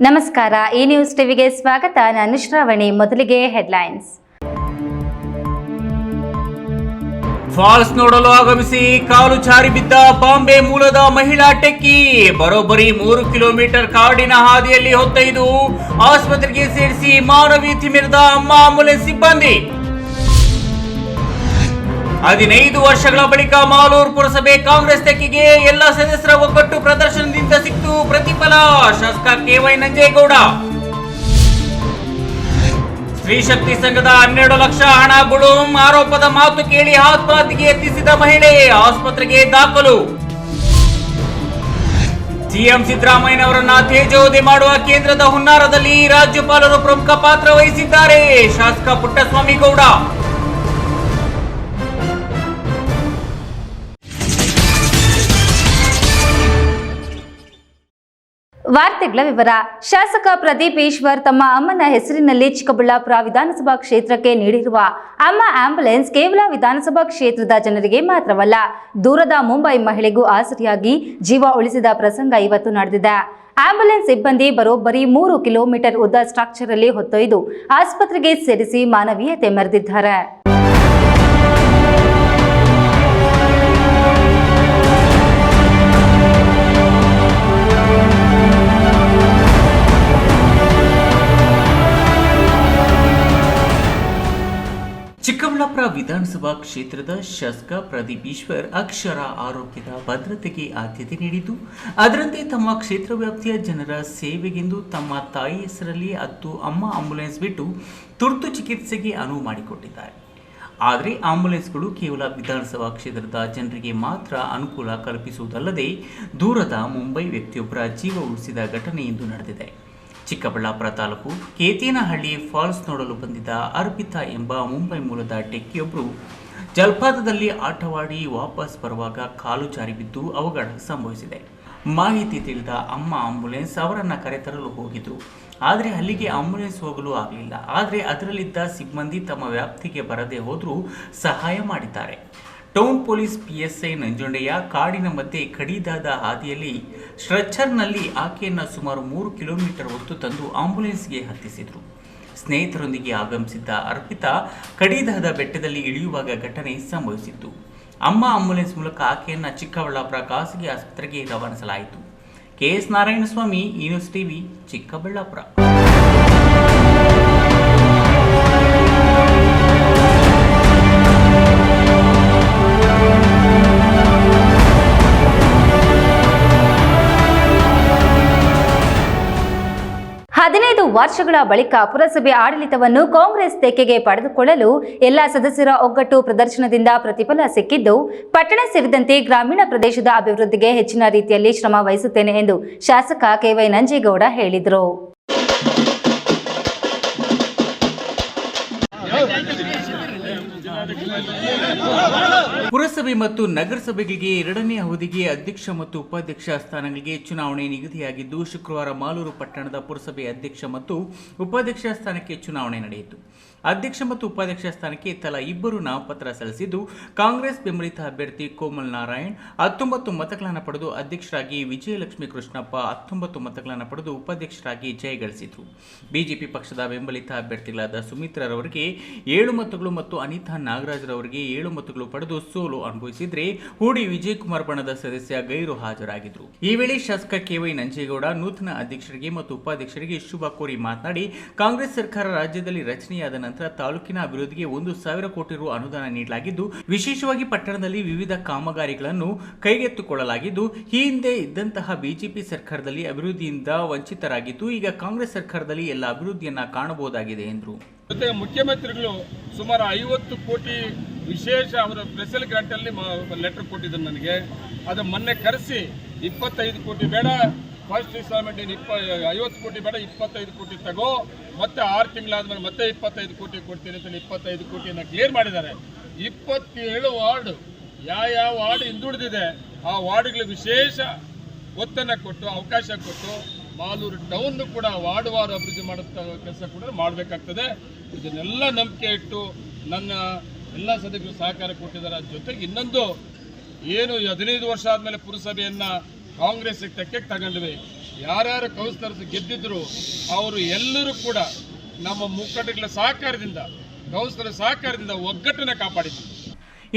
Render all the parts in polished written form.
ನಮಸ್ಕಾರ, ಈ ನ್ಯೂಸ್ ಟಿವಿಗೆ ಸ್ವಾಗತ. ನಾನು ಶ್ರಾವಣಿ. ಮೊದಲಿಗೆ ಹೆಡ್ಲೈನ್ಸ್. ಫಾಲ್ಸ್ ನೋಡಲು ಆಗಮಿಸಿ ಕಾಲು ಜಾರಿ ಬಿದ್ದ ಬಾಂಬೆ ಮೂಲದ ಮಹಿಳಾ ಟೆಕ್ಕಿ. ಬರೋಬ್ಬರಿ 3 ಕಿಲೋಮೀಟರ್ ಕಾಡಿನ ಹಾದಿಯಲ್ಲಿ ಹೊತ್ತೊಯ್ದು ಆಸ್ಪತ್ರೆಗೆ ಸೇರಿಸಿ ಮಾನವೀಯ ಮೆರೆದ ಅಮ್ಮ ಆಂಬುಲೆನ್ಸ್ ಸಿಬ್ಬಂದಿ. 15 ವರ್ಷಗಳ ಬಳಿಕ ಮಾಲೂರು ಪುರಸಭೆ ಕಾಂಗ್ರೆಸ್ ತೆಕ್ಕಿಗೆ ಎಲ್ಲ ಸದಸ್ಯರ ಒಗ್ಗಟ್ಟು ಪ್ರದರ್ಶನದಿಂದ ಸಿಕ್ತು ಪ್ರತಿಫಲ. ಶಾಸಕ KY ನಂಜೇಗೌಡ. ಸ್ತ್ರೀ ಶಕ್ತಿ ಸಂಘದ 12 ಲಕ್ಷ ಹಣ ಗುಳುಂ ಆರೋಪದ ಮಾತು ಕೇಳಿ ಆತ್ಮಹತ್ಯೆಗೆ ಯತ್ನಿಸಿದ ಮಹಿಳೆ ಆಸ್ಪತ್ರೆಗೆ ದಾಖಲು. ಸಿಎಂ ಸಿದ್ದರಾಮಯ್ಯನವರನ್ನ ತೇಜೋವಧೆ ಮಾಡುವ ಕೇಂದ್ರದ ಹುನ್ನಾರದಲ್ಲಿ ರಾಜ್ಯಪಾಲರು ಪ್ರಮುಖ ಪಾತ್ರ ವಹಿಸಿದ್ದಾರೆ. ಶಾಸಕ ಪುಟ್ಟಸ್ವಾಮಿ ಗೌಡ. ವಾರ್ತೆಗಳ ವಿವರ. ಶಾಸಕ ಪ್ರದೀಪ್ ಈಶ್ವರ್ ತಮ್ಮ ಅಮ್ಮನ ಹೆಸರಿನಲ್ಲಿ ಚಿಕ್ಕಬಳ್ಳಾಪುರ ವಿಧಾನಸಭಾ ಕ್ಷೇತ್ರಕ್ಕೆ ನೀಡಿರುವ ಅಮ್ಮ ಆಂಬ್ಯುಲೆನ್ಸ್ ಕೇವಲ ವಿಧಾನಸಭಾ ಕ್ಷೇತ್ರದ ಜನರಿಗೆ ಮಾತ್ರವಲ್ಲ, ದೂರದ ಮುಂಬೈ ಮಹಿಳೆಗೂ ಆಸರೆಯಾಗಿ ಜೀವ ಉಳಿಸಿದ ಪ್ರಸಂಗ ಇವತ್ತು ನಡೆದಿದೆ. ಆಂಬ್ಯುಲೆನ್ಸ್ ಸಿಬ್ಬಂದಿ ಬರೋಬ್ಬರಿ 3 ಕಿಲೋಮೀಟರ್ ಉದ್ದ ಸ್ಟ್ರಕ್ಚರ್ ಅಲ್ಲಿ ಹೊತ್ತೊಯ್ದು ಆಸ್ಪತ್ರೆಗೆ ಸೇರಿಸಿ ಮಾನವೀಯತೆ ಮೆರೆದಿದ್ದಾರೆ. ಚಿಕ್ಕಬಳ್ಳಾಪುರ ವಿಧಾನಸಭಾ ಕ್ಷೇತ್ರದ ಶಾಸಕ ಪ್ರದೀಪ್ ಈಶ್ವರ್ ಅಕ್ಷರ ಆರೋಗ್ಯದ ಭದ್ರತೆಗೆ ಆದ್ಯತೆ ನೀಡಿದ್ದು, ಅದರಂತೆ ತಮ್ಮ ಕ್ಷೇತ್ರ ವ್ಯಾಪ್ತಿಯ ಜನರ ಸೇವೆಗೆಂದು ತಮ್ಮ ತಾಯಿ ಹೆಸರಲ್ಲಿ 10 ಅಮ್ಮ ಆಂಬ್ಯುಲೆನ್ಸ್ ಬಿಟ್ಟು ತುರ್ತು ಚಿಕಿತ್ಸೆಗೆ ಅನುವು ಮಾಡಿಕೊಟ್ಟಿದ್ದಾರೆ. ಆದರೆ ಆಂಬ್ಯುಲೆನ್ಸ್ಗಳು ಕೇವಲ ವಿಧಾನಸಭಾ ಕ್ಷೇತ್ರದ ಜನರಿಗೆ ಮಾತ್ರ ಅನುಕೂಲ ಕಲ್ಪಿಸುವುದಲ್ಲದೆ ದೂರದ ಮುಂಬೈ ವ್ಯಕ್ತಿಯೊಬ್ಬರ ಜೀವ ಉಳಿಸಿದ ಘಟನೆ ಇಂದು ನಡೆದಿದೆ. ಚಿಕ್ಕಬಳ್ಳಾಪುರ ತಾಲೂಕು ಕೇತೇನಹಳ್ಳಿ ಫಾಲ್ಸ್ ನೋಡಲು ಬಂದಿದ್ದ ಅರ್ಪಿತಾ ಎಂಬ ಮುಂಬೈ ಮೂಲದ ಟೆಕ್ಕಿಯೊಬ್ಬರು ಜಲಪಾತದಲ್ಲಿ ಆಟವಾಡಿ ವಾಪಸ್ ಬರುವಾಗ ಕಾಲು ಜಾರಿ ಬಿದ್ದು ಅವಘಡ ಸಂಭವಿಸಿದೆ. ಮಾಹಿತಿ ತಿಳಿದ ಅಮ್ಮ ಆಂಬ್ಯುಲೆನ್ಸ್ ಅವರನ್ನು ಕರೆತರಲು ಹೋಗಿದ್ರು. ಆದರೆ ಅಲ್ಲಿಗೆ ಆಂಬ್ಯುಲೆನ್ಸ್ ಹೋಗಲು ಆಗಲಿಲ್ಲ. ಆದರೆ ಅದರಲ್ಲಿದ್ದ ಸಿಬ್ಬಂದಿ ತಮ್ಮ ವ್ಯಾಪ್ತಿಗೆ ಬರದೇ ಹೋದರೂ ಸಹಾಯ ಮಾಡಿದ್ದಾರೆ. ಟೌನ್ ಪೊಲೀಸ್ PSI ನಂಜುಂಡಯ್ಯ ಕಾಡಿನ ಮಧ್ಯೆ ಕಡಿದಾದ ಹಾದಿಯಲ್ಲಿ ಸ್ಟ್ರೆಚರ್ನಲ್ಲಿ ಆಕೆಯನ್ನು ಸುಮಾರು 3 ಕಿಲೋಮೀಟರ್ ಹೊತ್ತು ತಂದು ಆಂಬ್ಯುಲೆನ್ಸ್ಗೆ ಹತ್ತಿಸಿದರು. ಸ್ನೇಹಿತರೊಂದಿಗೆ ಆಗಮಿಸಿದ್ದ ಅರ್ಪಿತಾ ಕಡಿದಾದ ಬೆಟ್ಟದಲ್ಲಿ ಇಳಿಯುವಾಗ ಘಟನೆ ಸಂಭವಿಸಿತ್ತು. ಅಮ್ಮ ಆಂಬ್ಯುಲೆನ್ಸ್ ಮೂಲಕ ಆಕೆಯನ್ನು ಚಿಕ್ಕಬಳ್ಳಾಪುರ ಖಾಸಗಿ ಆಸ್ಪತ್ರೆಗೆ ರವಾನಿಸಲಾಯಿತು. KS ನಾರಾಯಣಸ್ವಾಮಿ, ಈ ನ್ಯೂಸ್ ಟಿವಿ, ಚಿಕ್ಕಬಳ್ಳಾಪುರ. ವರ್ಷಗಳ ಬಳಿಕ ಪುರಸಭೆ ಆಡಳಿತವನ್ನು ಕಾಂಗ್ರೆಸ್ ತೆಕ್ಕೆಗೆ ಪಡೆದುಕೊಳ್ಳಲು ಎಲ್ಲ ಸದಸ್ಯರ ಒಗ್ಗಟ್ಟು ಪ್ರದರ್ಶನದಿಂದ ಪ್ರತಿಫಲ ಸಿಕ್ಕಿದ್ದು, ಪಟ್ಟಣ ಸೇರಿದಂತೆ ಗ್ರಾಮೀಣ ಪ್ರದೇಶದ ಅಭಿವೃದ್ಧಿಗೆ ಹೆಚ್ಚಿನ ರೀತಿಯಲ್ಲಿ ಶ್ರಮ ವಹಿಸುತ್ತೇನೆ ಎಂದು ಶಾಸಕ KY ನಂಜೇಗೌಡ ಹೇಳಿದರು. ಪುರಸಭೆ ಮತ್ತು ನಗರಸಭೆಗಳಿಗೆ 2ನೇ ಅವಧಿಗೆ ಅಧ್ಯಕ್ಷ ಮತ್ತು ಉಪಾಧ್ಯಕ್ಷ ಸ್ಥಾನಗಳಿಗೆ ಚುನಾವಣೆ ನಿಗದಿಯಾಗಿದ್ದು, ಶುಕ್ರವಾರ ಮಾಲೂರು ಪಟ್ಟಣದ ಪುರಸಭೆ ಅಧ್ಯಕ್ಷ ಮತ್ತು ಉಪಾಧ್ಯಕ್ಷ ಸ್ಥಾನಕ್ಕೆ ಚುನಾವಣೆ ನಡೆಯಿತು. ಅಧ್ಯಕ್ಷ ಮತ್ತು ಉಪಾಧ್ಯಕ್ಷ ಸ್ಥಾನಕ್ಕೆ ತಲಾ 2 ನಾಮಪತ್ರ ಸಲ್ಲಿಸಿದ್ದು, ಕಾಂಗ್ರೆಸ್ ಬೆಂಬಲಿತ ಅಭ್ಯರ್ಥಿ ಕೋಮಲ್ ನಾರಾಯಣ್ 19 ಮತಗಳನ್ನು ಪಡೆದು ಅಧ್ಯಕ್ಷರಾಗಿ, ವಿಜಯಲಕ್ಷ್ಮಿ ಕೃಷ್ಣಪ್ಪ 19 ಮತಗಳನ್ನು ಪಡೆದು ಉಪಾಧ್ಯಕ್ಷರಾಗಿ ಜಯಗಳಿಸಿದರು. ಬಿಜೆಪಿ ಪಕ್ಷದ ಬೆಂಬಲಿತ ಅಭ್ಯರ್ಥಿಗಳಾದ ಸುಮಿತ್ರರವರಿಗೆ 7 ಮತಗಳು ಮತ್ತು ಅನಿತಾ ನಾಗರಾಜ್ರವರಿಗೆ 7 ಮತಗಳು ಪಡೆದು ಸೋಲು ಅನುಭವಿಸಿದರೆ, ಹೂಡಿ ವಿಜಯಕುಮಾರ್ ಬಣದ ಸದಸ್ಯ ಗೈರು ಹಾಜರಾಗಿದ್ದರು. ಈ ವೇಳೆ ಶಾಸಕ KY ನಂಜೇಗೌಡ ನೂತನ ಅಧ್ಯಕ್ಷರಿಗೆ ಮತ್ತು ಉಪಾಧ್ಯಕ್ಷರಿಗೆ ಶುಭ ಕೋರಿ ಮಾತನಾಡಿ, ಕಾಂಗ್ರೆಸ್ ಸರ್ಕಾರ ರಾಜ್ಯದಲ್ಲಿ ರಚನೆಯಾದ ನಂತರ ತಾಲೂಕಿನ ಅಭಿವೃದ್ಧಿಗೆ 1,000 ಕೋಟಿ ರು ಅನುದಾನ ನೀಡಲಾಗಿದ್ದು, ವಿಶೇಷವಾಗಿ ಪಟ್ಟಣದಲ್ಲಿ ವಿವಿಧ ಕಾಮಗಾರಿಗಳನ್ನು ಕೈಗೆತ್ತಿಕೊಳ್ಳಲಾಗಿದ್ದು, ಈ ಹಿಂದೆ ಇದ್ದಂತಹ ಬಿಜೆಪಿ ಸರ್ಕಾರದಲ್ಲಿ ಅಭಿವೃದ್ಧಿಯಿಂದ ವಂಚಿತರಾಗಿದ್ದು, ಈಗ ಕಾಂಗ್ರೆಸ್ ಸರ್ಕಾರದಲ್ಲಿ ಎಲ್ಲ ಅಭಿವೃದ್ಧಿಯನ್ನ ಕಾಣಬಹುದಾಗಿದೆ ಎಂದರು. ಜೊತೆಗೆ ಮುಖ್ಯಮಂತ್ರಿಗಳು ಸುಮಾರು 50 ಕೋಟಿ ವಿಶೇಷ ಅವರ ಸ್ಪೆಷಲ್ ಗ್ರಾಂಟ್ ಅಲ್ಲಿ ಲೆಟರ್ ಕೊಟ್ಟಿದ್ರು ನನಗೆ. ಅದು ಮೊನ್ನೆ ಕರೆಸಿ 25 ಕೋಟಿ ಬೇಡ, ಫಸ್ಟ್ ಇನ್ಸ್ಟಾಲ್ಮೆಂಟ್ 50 ಕೋಟಿ ಬೇಡ, 25 ಕೋಟಿ ತಗೋ, ಮತ್ತೆ 6 ತಿಂಗಳಾದ್ಮೇಲೆ ಮತ್ತೆ 25 ಕೋಟಿ ಕೊಡ್ತೀನಿ ಅಂತ 25 ಕೋಟಿಯನ್ನು ಕ್ಲಿಯರ್ ಮಾಡಿದ್ದಾರೆ. 27 ವಾರ್ಡ್ ಯಾವ ವಾರ್ಡ್ ಹಿಂದುಳಿದಿದೆ ಆ ವಾರ್ಡ್ಗಳಿಗೆ ವಿಶೇಷ ಒತ್ತನ್ನು ಕೊಟ್ಟು ಅವಕಾಶ ಕೊಟ್ಟು ಮಾಲೂರು ಟೌನ್ ಕೂಡ ವಾರ್ಡ್ ಅಭಿವೃದ್ಧಿ ಮಾಡುತ್ತ ಕೆಲಸ ಕೂಡ ಮಾಡಬೇಕಾಗ್ತದೆ. ಇದನ್ನೆಲ್ಲ ನಂಬಿಕೆ ಇಟ್ಟು ನನ್ನ ಎಲ್ಲ ಸದಸ್ಯರು ಸಹಕಾರ ಕೊಟ್ಟಿದ್ದಾರೆ. ಜೊತೆಗೆ ಇನ್ನೊಂದು ಏನು 15 ವರ್ಷ ಆದಮೇಲೆ ಪುರಸಭೆಯನ್ನು ಕಾಂಗ್ರೆಸ್ ತೆಕ್ಕೆಗೆ ತಗೊಂಡ್ವಿ. ಯಾರ್ಯಾರು ಕೌನ್ಸಿಲರ್ಸ್ ಗೆದ್ದಿದ್ರು ಅವರು ಎಲ್ಲರೂ ಕೂಡ ನಮ್ಮ ಮುಖಂಡಗಳ ಸಹಕಾರದಿಂದ ಕೌನ್ಸಿಲರ್ ಸಹಕಾರದಿಂದ ಒಗ್ಗಟ್ಟನ್ನು ಕಾಪಾಡಿದ್ರು.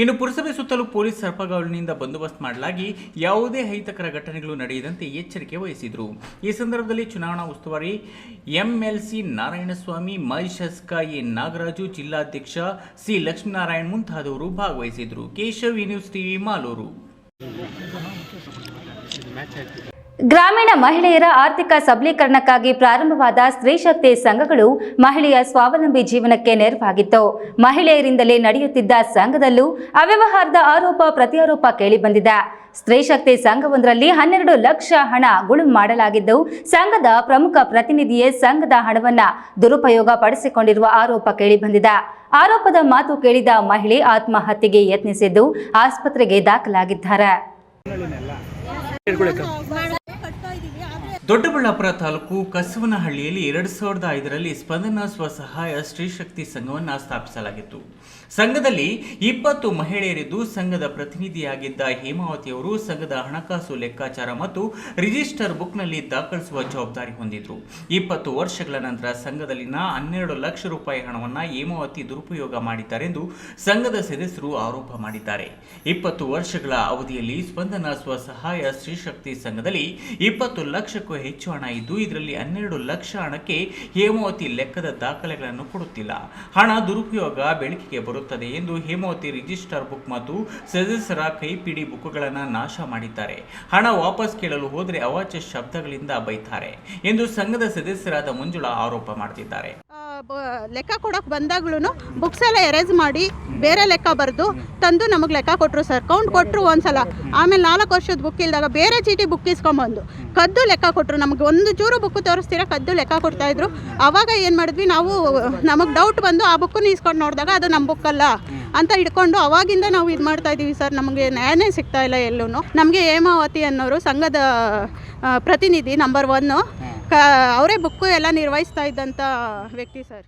ಇನ್ನು ಪುರಸಭೆ ಸುತ್ತಲೂ ಪೊಲೀಸ್ ಸರ್ಪಗಾವಲಿನಿಂದ ಬಂದೋಬಸ್ತ್ ಮಾಡಲಾಗಿ ಯಾವುದೇ ಅಹಿತಕರ ಘಟನೆಗಳು ನಡೆಯದಂತೆ ಎಚ್ಚರಿಕೆ ವಹಿಸಿದರು. ಈ ಸಂದರ್ಭದಲ್ಲಿ ಚುನಾವಣಾ ಉಸ್ತುವಾರಿ ಎಂಎಲ್ಸಿ ನಾರಾಯಣಸ್ವಾಮಿ, ಮಾಜಿ ಶಾಸಕ ಎ ನಾಗರಾಜು, ಜಿಲ್ಲಾಧ್ಯಕ್ಷ ಸಿ ಲಕ್ಷ್ಮೀನಾರಾಯಣ್ ಮುಂತಾದವರು ಭಾಗವಹಿಸಿದರು. Keshav, news TV, Malur. ಗ್ರಾಮೀಣ ಮಹಿಳೆಯರ ಆರ್ಥಿಕ ಸಬಲೀಕರಣಕ್ಕಾಗಿ ಪ್ರಾರಂಭವಾದ ಸ್ತ್ರೀ ಶಕ್ತಿ ಸಂಘಗಳು ಮಹಿಳೆಯ ಸ್ವಾವಲಂಬಿ ಜೀವನಕ್ಕೆ ನೆರವಾಗಿತ್ತು. ಮಹಿಳೆಯರಿಂದಲೇ ನಡೆಯುತ್ತಿದ್ದ ಸಂಘದಲ್ಲೂ ಅವ್ಯವಹಾರದ ಆರೋಪ ಪ್ರತ್ಯಾರೋಪ ಕೇಳಿಬಂದಿದೆ. ಸ್ತ್ರೀ ಶಕ್ತಿ ಸಂಘವೊಂದರಲ್ಲಿ 12 ಲಕ್ಷ ಹಣ ಗುಳುಂ ಮಾಡಲಾಗಿದ್ದು, ಸಂಘದ ಪ್ರಮುಖ ಪ್ರತಿನಿಧಿಯೇ ಸಂಘದ ಹಣವನ್ನ ದುರುಪಯೋಗ ಪಡಿಸಿಕೊಂಡಿರುವ ಆರೋಪ ಕೇಳಿಬಂದಿದೆ. ಆರೋಪದ ಮಾತು ಕೇಳಿದ ಮಹಿಳೆ ಆತ್ಮಹತ್ಯೆಗೆ ಯತ್ನಿಸಿದ್ದು ಆಸ್ಪತ್ರೆಗೆ ದಾಖಲಾಗಿದ್ದಾರೆ. ದೊಡ್ಡಬಳ್ಳಾಪುರ ತಾಲೂಕು ಕಸವನಹಳ್ಳಿಯಲ್ಲಿ 2005ರಲ್ಲಿ ಸ್ಪಂದನ ಸ್ವಸಹಾಯ ಸ್ತ್ರೀ ಶಕ್ತಿ ಸಂಘವನ್ನು ಸ್ಥಾಪಿಸಲಾಗಿತ್ತು. ಸಂಘದಲ್ಲಿ 20 ಮಹಿಳೆಯರಿದ್ದು, ಸಂಘದ ಪ್ರತಿನಿಧಿಯಾಗಿದ್ದ ಹೇಮಾವತಿಯವರು ಸಂಘದ ಹಣಕಾಸು ಲೆಕ್ಕಾಚಾರ ಮತ್ತು ರಿಜಿಸ್ಟರ್ ಬುಕ್ನಲ್ಲಿ ದಾಖಲಿಸುವ ಜವಾಬ್ದಾರಿ ಹೊಂದಿದ್ರು. 20 ವರ್ಷಗಳ ನಂತರ ಸಂಘದಲ್ಲಿನ 12 ಲಕ್ಷ ರೂಪಾಯಿ ಹಣವನ್ನು ಹೇಮಾವತಿ ದುರುಪಯೋಗ ಮಾಡಿದ್ದಾರೆಂದು ಸಂಘದ ಸದಸ್ಯರು ಆರೋಪ ಮಾಡಿದ್ದಾರೆ. 20 ವರ್ಷಗಳ ಅವಧಿಯಲ್ಲಿ ಸ್ಪಂದನ ಸ್ವಸಹಾಯ ಸ್ತ್ರೀ ಶಕ್ತಿ ಸಂಘದಲ್ಲಿ 20 ಲಕ್ಷಕ್ಕೂ ಹೆಚ್ಚು ಹಣ ಇದ್ದು, ಇದರಲ್ಲಿ 12 ಲಕ್ಷ ಹಣಕ್ಕೆ ಹೇಮಾವತಿ ಲೆಕ್ಕದ ದಾಖಲೆಗಳನ್ನು ಕೊಡುತ್ತಿಲ್ಲ. ಹಣ ದುರುಪಯೋಗ ಬೆಳಕಿಗೆ ಬರುತ್ತದೆ ಎಂದು ಹೇಮಾವತಿ ರಿಜಿಸ್ಟರ್ ಬುಕ್ ಮತ್ತು ಸದಸ್ಯರ ಕೈಪಿಡಿ ಬುಕ್ಗಳನ್ನು ನಾಶ ಮಾಡಿದ್ದಾರೆ. ಹಣ ವಾಪಸ್ ಕೇಳಲು ಹೋದರೆ ಅವಾಚ್ಯ ಶಬ್ದಗಳಿಂದ ಬೈತಾರೆ ಎಂದು ಸಂಘದ ಸದಸ್ಯರಾದ ಮಂಜುಳಾ ಆರೋಪ ಮಾಡುತ್ತಿದ್ದಾರೆ. ಲೆಕ್ಕ ಕೊಡೋಕೆ ಬಂದಾಗ್ಲೂ ಬುಕ್ಸ್ ಎಲ್ಲ ಎರೇಸ್ ಮಾಡಿ ಬೇರೆ ಲೆಕ್ಕ ಬರೆದು ತಂದು ನಮಗೆ ಲೆಕ್ಕ ಕೊಟ್ಟರು ಸರ್. ಕೌಂಟ್ ಕೊಟ್ಟರು ಒಂದ್ಸಲ, ಆಮೇಲೆ 4 ವರ್ಷದ ಬುಕ್ ಇಲ್ದಾಗ ಬೇರೆ ಚೀಟಿ ಬುಕ್ ಇಸ್ಕೊಂಬಂದು ಕದ್ದು ಲೆಕ್ಕ ಕೊಟ್ಟರು. ನಮಗೆ ಒಂದು ಚೂರು ಬುಕ್ ತೋರಿಸ್ತೀರಾ ಕದ್ದು ಲೆಕ್ಕ ಕೊಡ್ತಾಯಿದ್ರು. ಆವಾಗ ಏನು ಮಾಡಿದ್ವಿ ನಾವು, ನಮಗೆ ಡೌಟ್ ಬಂದು ಆ ಬುಕ್ಕನ್ನು ಇಸ್ಕೊಂಡು ನೋಡಿದಾಗ ಅದು ನಮ್ಮ ಬುಕ್ ಅಲ್ಲ ಅಂತ ಹಿಡ್ಕೊಂಡು ಅವಾಗಿಂದ ನಾವು ಇದು ಮಾಡ್ತಾ ಇದ್ದೀವಿ ಸರ್. ನಮಗೆ ನ್ಯಾಯನೇ ಸಿಗ್ತಾ ಇಲ್ಲ ಎಲ್ಲೂ. ನಮಗೆ ಹೇಮಾವತಿ ಅನ್ನೋರು ಸಂಘದ ಪ್ರತಿನಿಧಿ ನಂಬರ್ 1, ಅವರೇ ಬುಕ್ಕು ಎಲ್ಲ ನಿರ್ವಹಿಸ್ತಾ ಇದ್ದಂಥ ವ್ಯಕ್ತಿ ಸರ್.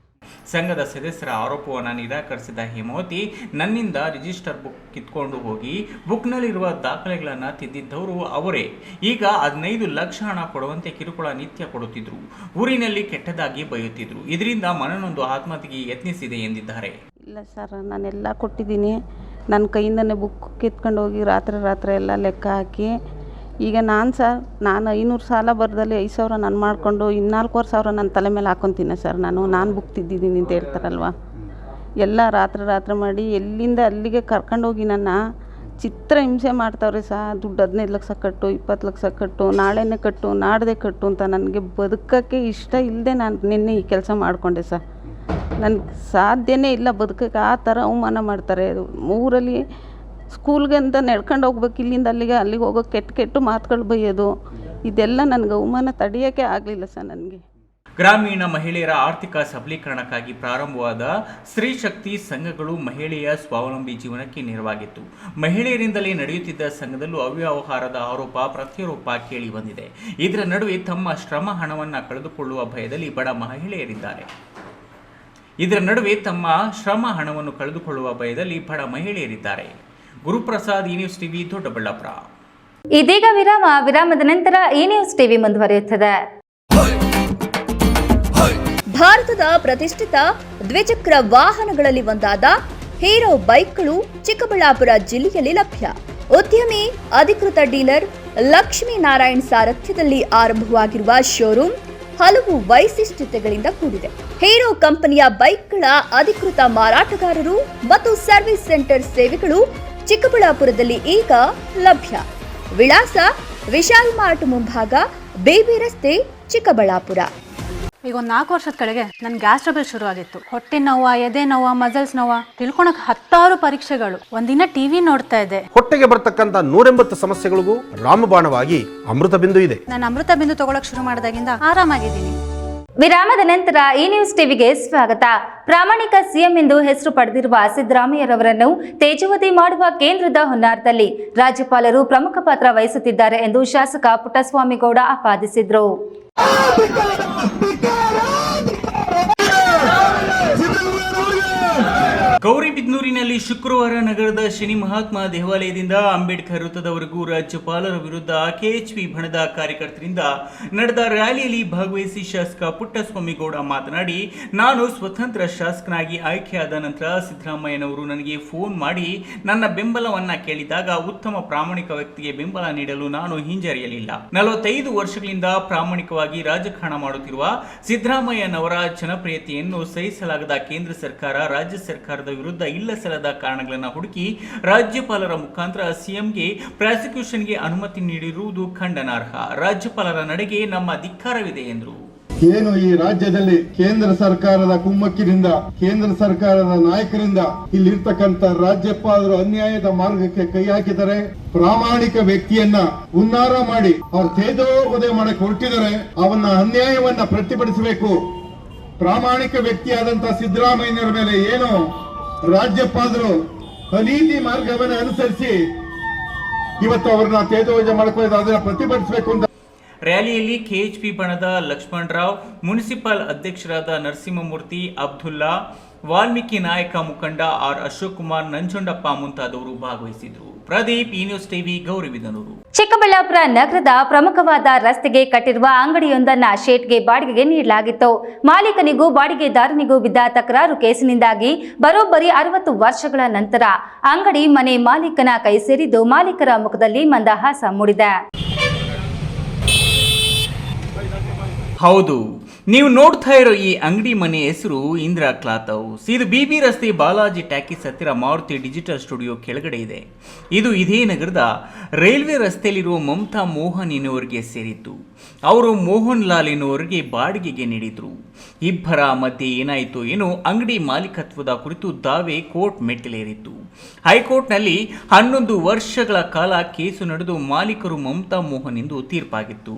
ಸಂಘದ ಸದಸ್ಯರ ಆರೋಪವನ್ನು ನಿರಾಕರಿಸಿದ ಹೇಮಾವತಿ, ನನ್ನಿಂದ ರಿಜಿಸ್ಟರ್ ಬುಕ್ ಕಿತ್ಕೊಂಡು ಹೋಗಿ ಬುಕ್ನಲ್ಲಿರುವ ದಾಖಲೆಗಳನ್ನು ತಿದ್ದಿದ್ದವರು ಅವರೇ. ಈಗ 15 ಲಕ್ಷ ಹಣ ಕೊಡುವಂತೆ ಕಿರುಕುಳ ನಿತ್ಯ ಕೊಡುತ್ತಿದ್ರು. ಊರಿನಲ್ಲಿ ಕೆಟ್ಟದಾಗಿ ಬೈಯುತ್ತಿದ್ರು. ಇದರಿಂದ ಮನನೊಂದು ಆತ್ಮಹತ್ಯೆಗೆ ಯತ್ನಿಸಿದೆ ಎಂದಿದ್ದಾರೆ. ಇಲ್ಲ ಸರ್, ನಾನೆಲ್ಲ ಕೊಟ್ಟಿದ್ದೀನಿ. ನನ್ನ ಕೈಯಿಂದನೇ ಬುಕ್ ಕಿತ್ಕೊಂಡು ಹೋಗಿ ರಾತ್ರಿ ಎಲ್ಲ ಲೆಕ್ಕ ಹಾಕಿ, ಈಗ ನಾನು 500 ಸಾಲ ಬರ್ದಲ್ಲಿ 5,000 ನಾನು ಮಾಡಿಕೊಂಡು 4,000 ನನ್ನ ತಲೆ ಮೇಲೆ ಹಾಕ್ಕೊತೀನಿ ಸರ್. ನಾನು ಬುಕ್ ತಿದ್ದಿದ್ದೀನಿ ಅಂತ ಹೇಳ್ತಾರಲ್ವ, ಎಲ್ಲ ರಾತ್ರಿ ಮಾಡಿ ಎಲ್ಲಿಂದ ಅಲ್ಲಿಗೆ ಕರ್ಕೊಂಡೋಗಿ ನನ್ನ ಚಿತ್ರ ಹಿಂಸೆ ಮಾಡ್ತಾವ್ರೆ ದುಡ್ಡು 15 ಲಕ್ಷ ಕಟ್ಟು, 20 ಲಕ್ಷ ಕಟ್ಟು, ನಾಳೆನೇ ಕಟ್ಟು, ನಾಡ್ದೆ ಕಟ್ಟು ಅಂತ. ನನಗೆ ಬದುಕೋಕ್ಕೆ ಇಷ್ಟ ಇಲ್ಲದೆ ನಾನು ನಿನ್ನೆ ಈ ಕೆಲಸ ಮಾಡಿಕೊಂಡೆ ಸರ್. ನನಗೆ ಸಾಧ್ಯನೇ ಇಲ್ಲ ಬದುಕೋಕ್ಕೆ. ಆ ಥರ ಅವಮಾನ ಮಾಡ್ತಾರೆ. ಊರಲ್ಲಿ ಸ್ಕೂಲ್ಗೆ ಅಂತ ನಡ್ಕೊಂಡು ಹೋಗ್ಬೇಕು, ಇಲ್ಲಿಂದ ಅಲ್ಲಿಗೆ ಹೋಗೋ ಕೆಟ್ಟ ಮಾತುಗಳು ಬೈಯೋದು, ಇದೆಲ್ಲ ನನಗೆ ಅವಮಾನ ತಡೆಯೋಕ್ಕೆ ಆಗಲಿಲ್ಲ ಸರ್ ನನಗೆ. ಗ್ರಾಮೀಣ ಮಹಿಳೆಯರ ಆರ್ಥಿಕ ಸಬಲೀಕರಣಕ್ಕಾಗಿ ಪ್ರಾರಂಭವಾದ ಸ್ತ್ರೀ ಶಕ್ತಿ ಸಂಘಗಳು ಮಹಿಳೆಯ ಸ್ವಾವಲಂಬಿ ಜೀವನಕ್ಕೆ ನೆರವಾಗಿತ್ತು. ಮಹಿಳೆಯರಿಂದಲೇ ನಡೆಯುತ್ತಿದ್ದ ಸಂಘದಲ್ಲೂ ಅವ್ಯವಹಾರದ ಆರೋಪ ಪ್ರತ್ಯಾರೋಪ ಕೇಳಿ ಬಂದಿದೆ. ಇದರ ನಡುವೆ ತಮ್ಮ ಶ್ರಮ ಹಣವನ್ನು ಕಳೆದುಕೊಳ್ಳುವ ಭಯದಲ್ಲಿ ಬಡ ಮಹಿಳೆಯರಿದ್ದಾರೆ. Guruprasad, news TV, Doddaballapura. ಇದೀಗ ವಿರಾಮದ ನಂತರ ಈ ನ್ಯೂಸ್ ಟಿವಿ ಮುಂದುವರಿಯುತ್ತದೆ. ಭಾರತದ ಪ್ರತಿಷ್ಠಿತ ದ್ವಿಚಕ್ರ ವಾಹನಗಳಲ್ಲಿ ಒಂದಾದ ಹೀರೋ ಬೈಕ್ಗಳು ಚಿಕ್ಕಬಳ್ಳಾಪುರ ಜಿಲ್ಲೆಯಲ್ಲಿ ಲಭ್ಯ. ಉದ್ಯಮಿ ಅಧಿಕೃತ ಡೀಲರ್ ಲಕ್ಷ್ಮೀನಾರಾಯಣ್ ಸಾರಥ್ಯದಲ್ಲಿ ಆರಂಭವಾಗಿರುವ ಶೋರೂಮ್ ಹಲವು ವೈಶಿಷ್ಟ್ಯತೆಗಳಿಂದ ಕೂಡಿದೆ. ಹೀರೋ ಕಂಪನಿಯ ಬೈಕ್ಗಳ ಅಧಿಕೃತ ಮಾರಾಟಗಾರರು ಮತ್ತು ಸರ್ವಿಸ್ ಸೆಂಟರ್ ಸೇವೆಗಳು ಚಿಕ್ಕಬಳ್ಳಾಪುರದಲ್ಲಿ ಈಗ ಲಭ್ಯ. ವಿಳಾಸ ವಿಶಾಲ್ ಮಾರ್ಟ್ ಮುಂಭಾಗ, ಬೇಬಿ ರಸ್ತೆ, ಚಿಕ್ಕಬಳ್ಳಾಪುರ. ಈಗ ಒಂದು 4 ವರ್ಷದ ಕೆಳಗೆ ನನ್ನ ಗ್ಯಾಸ್ ಟ್ರಬಲ್ ಶುರು ಆಗಿತ್ತು. ಹೊಟ್ಟೆ ನೋವು, ಎದೆ ನೋವು, ಮಸಲ್ಸ್ ನೋವು ತಿಳ್ಕೊಳಕ್ 10 ಪರೀಕ್ಷೆಗಳು. ಒಂದಿನ ಟಿವಿ ನೋಡ್ತಾ ಇದ್ದೆ. ಹೊಟ್ಟೆಗೆ ಬರ್ತಕ್ಕಂಥ 180 ಸಮಸ್ಯೆಗಳಿಗೂ ರಾಮಬಾಣವಾಗಿ ಅಮೃತ ಬಿಂದು ಇದೆ. ನಾನು ಅಮೃತ ಬಿಂದು ತಗೊಳಕ್ ಶುರು ಮಾಡಿದಾಗಿಂದ ಆರಾಮಾಗಿದ್ದೀನಿ. ವಿರಾಮದ ನಂತರ ಈ ನ್ಯೂಸ್ ಟಿವಿಗೆ ಸ್ವಾಗತ. ಪ್ರಾಮಾಣಿಕ ಸಿಎಂ ಎಂದು ಹೆಸರು ಪಡೆದಿರುವ ಸಿದ್ದರಾಮಯ್ಯರವರನ್ನು ತೇಜೋವಧಿ ಮಾಡುವ ಕೇಂದ್ರದ ಹುನ್ನಾರದಲ್ಲಿ ರಾಜ್ಯಪಾಲರು ಪ್ರಮುಖ ಪಾತ್ರ ವಹಿಸುತ್ತಿದ್ದಾರೆ ಎಂದು ಶಾಸಕ ಪುಟ್ಟಸ್ವಾಮಿಗೌಡ ಆಪಾದಿಸಿದರು. ಗೌರಿಬಿದನೂರಿನಲ್ಲಿ ಶುಕ್ರವಾರ ನಗರದ ಶನಿ ಮಹಾತ್ಮ ದೇವಾಲಯದಿಂದ ಅಂಬೇಡ್ಕರ್ ವೃತ್ತದವರೆಗೂ ರಾಜ್ಯಪಾಲರ ವಿರುದ್ಧ ಕೆಎಚ್ಪಿ ಬಣದ ಕಾರ್ಯಕರ್ತರಿಂದ ನಡೆದ ರ್ಯಾಲಿಯಲ್ಲಿ ಭಾಗವಹಿಸಿ ಶಾಸಕ ಪುಟ್ಟಸ್ವಾಮಿಗೌಡ ಮಾತನಾಡಿ, ನಾನು ಸ್ವತಂತ್ರ ಶಾಸಕನಾಗಿ ಆಯ್ಕೆಯಾದ ನಂತರ ಸಿದ್ದರಾಮಯ್ಯನವರು ನನಗೆ ಫೋನ್ ಮಾಡಿ ನನ್ನ ಬೆಂಬಲವನ್ನ ಕೇಳಿದಾಗ ಉತ್ತಮ ಪ್ರಾಮಾಣಿಕ ವ್ಯಕ್ತಿಗೆ ಬೆಂಬಲ ನೀಡಲು ನಾನು ಹಿಂಜರಿಯಲಿಲ್ಲ. 45 ವರ್ಷಗಳಿಂದ ಪ್ರಾಮಾಣಿಕವಾಗಿ ರಾಜಕಾರಣ ಮಾಡುತ್ತಿರುವ ಸಿದ್ದರಾಮಯ್ಯನವರ ಜನಪ್ರಿಯತೆಯನ್ನು ಸಹಿಸಲಾಗದ ಕೇಂದ್ರ ಸರ್ಕಾರ ರಾಜ್ಯ ಸರ್ಕಾರದ ವಿರುದ್ಧ ಇಲ್ಲಸಲ್ಲದ ಕಾರಣಗಳನ್ನು ಹುಡುಕಿ ರಾಜ್ಯಪಾಲರ ಮುಖಾಂತರ ಸಿಎಂಗೆ ಪ್ರಾಸಿಕ್ಯೂಷನ್ಗೆ ಅನುಮತಿ ನೀಡಿರುವುದು ಖಂಡನಾರ್ಹ. ರಾಜ್ಯಪಾಲರ ನಡೆಗೆ ನಮ್ಮ ಧಿಕ್ಕಾರವಿದೆ ಎಂದರು. ಏನು ಈ ರಾಜ್ಯದಲ್ಲಿ ಕೇಂದ್ರ ಸರ್ಕಾರದ ಕುಮ್ಮಕ್ಕಿನಿಂದ, ಕೇಂದ್ರ ಸರ್ಕಾರದ ನಾಯಕರಿಂದ ಇಲ್ಲಿರ್ತಕ್ಕಂಥ ರಾಜ್ಯಪಾಲರು ಅನ್ಯಾಯದ ಮಾರ್ಗಕ್ಕೆ ಕೈ ಹಾಕಿದರೆ, ಪ್ರಾಮಾಣಿಕ ವ್ಯಕ್ತಿಯನ್ನ ಉನ್ನಾರ ಮಾಡಿ ಅವ್ರ ತೇಜೋವಧೆ ಮಾಡಕ್ಕೆ ಹೊರಟಿದ್ದಾರೆ. ಅವನ್ನ ಅನ್ಯಾಯವನ್ನ ಪ್ರತಿಭಟಿಸಬೇಕು. ಪ್ರಾಮಾಣಿಕ ವ್ಯಕ್ತಿಯಾದಂತಹ ಸಿದ್ದರಾಮಯ್ಯನವರ ಮೇಲೆ ಏನು ರಾಜ್ಯಪಾಲರು ಅನೀತಿ ಮಾರ್ಗವನ್ನು ಅನುಸರಿಸಿ ಇವತ್ತು ಅವ್ರನ್ನ ತೇಜೋವಧೆ ಮಾಡ್ಕೊಳ್ಳೋದು, ಅದನ್ನ ಪ್ರತಿಭಟಿಸಬೇಕು ಅಂತ. ರ್ಯಾಲಿಯಲ್ಲಿ ಕೆಎಚ್ಪಿ ಬಣದ ಲಕ್ಷ್ಮಣರಾವ್, ಮುನ್ಸಿಪಲ್ ಅಧ್ಯಕ್ಷರಾದ ನರಸಿಂಹಮೂರ್ತಿ, ಅಬ್ದುಲ್ಲಾ, ವಾಲ್ಮೀಕಿ ನಾಯಕ ಮುಖಂಡ ಆರ್ ಅಶೋಕ್ ಕುಮಾರ್, ನಂಜುಂಡಪ್ಪ ಮುಂತಾದವರು ಭಾಗವಹಿಸಿದರು. ಪ್ರದೀಪ್, ಈ ನ್ಯೂಸ್ ಟಿವಿ, ಗೌರಿಬಿದನೂರು. ಚಿಕ್ಕಬಳ್ಳಾಪುರ ನಗರದ ಪ್ರಮುಖವಾದ ರಸ್ತೆಗೆ ಕಟ್ಟಿರುವ ಅಂಗಡಿಯೊಂದನ್ನು ಶೇಟ್ಗೆ ಬಾಡಿಗೆಗೆ ನೀಡಲಾಗಿತ್ತು. ಮಾಲೀಕನಿಗೂ ಬಾಡಿಗೆದಾರನಿಗೂ ಬಿದ್ದ ತಕರಾರು ಕೇಸಿನಿಂದಾಗಿ ಬರೋಬ್ಬರಿ 60 ವರ್ಷಗಳ ನಂತರ ಅಂಗಡಿ ಮನೆ ಮಾಲೀಕನ ಕೈ ಸೇರಿದ್ದು ಮಾಲೀಕರ ಮುಖದಲ್ಲಿ ಮಂದಹಾಸ ಮೂಡಿದೆ. ಹೌದು, ನೀವು ನೋಡ್ತಾ ಇರೋ ಈ ಅಂಗಡಿ ಮನೆ ಹೆಸರು ಇಂದಿರಾ ಕ್ಲಾತ್ ಹೌಸ್. ಇದು ಬಿಬಿ ರಸ್ತೆ ಬಾಲಾಜಿ ಟ್ಯಾಕೀಸ್ ಹತ್ತಿರ ಮಾರುತಿ ಡಿಜಿಟಲ್ ಸ್ಟುಡಿಯೋ ಕೆಳಗಡೆ ಇದೆ. ಇದು ಇದೇ ನಗರದ ರೈಲ್ವೆ ರಸ್ತೆಯಲ್ಲಿರುವ ಮಮತಾ ಮೋಹನ್ ಎನ್ನುವರಿಗೆ ಸೇರಿತ್ತು. ಅವರು ಮೋಹನ್ ಲಾಲ್ ಎನ್ನುವರಿಗೆ ಬಾಡಿಗೆಗೆ ನೀಡಿದ್ರು. ಇಬ್ಬರ ಮಧ್ಯೆ ಏನಾಯಿತು ಏನೋ ಅಂಗಡಿ ಮಾಲೀಕತ್ವದ ಕುರಿತು ದಾವೆ ಕೋರ್ಟ್ ಮೆಟ್ಟಿಲೇರಿತ್ತು. ಹೈಕೋರ್ಟ್ನಲ್ಲಿ 11 ವರ್ಷಗಳ ಕಾಲ ಕೇಸು ನಡೆದು ಮಾಲೀಕರು ಮಮತಾ ಮೋಹನ್ ಎಂದು ತೀರ್ಪಾಗಿತ್ತು.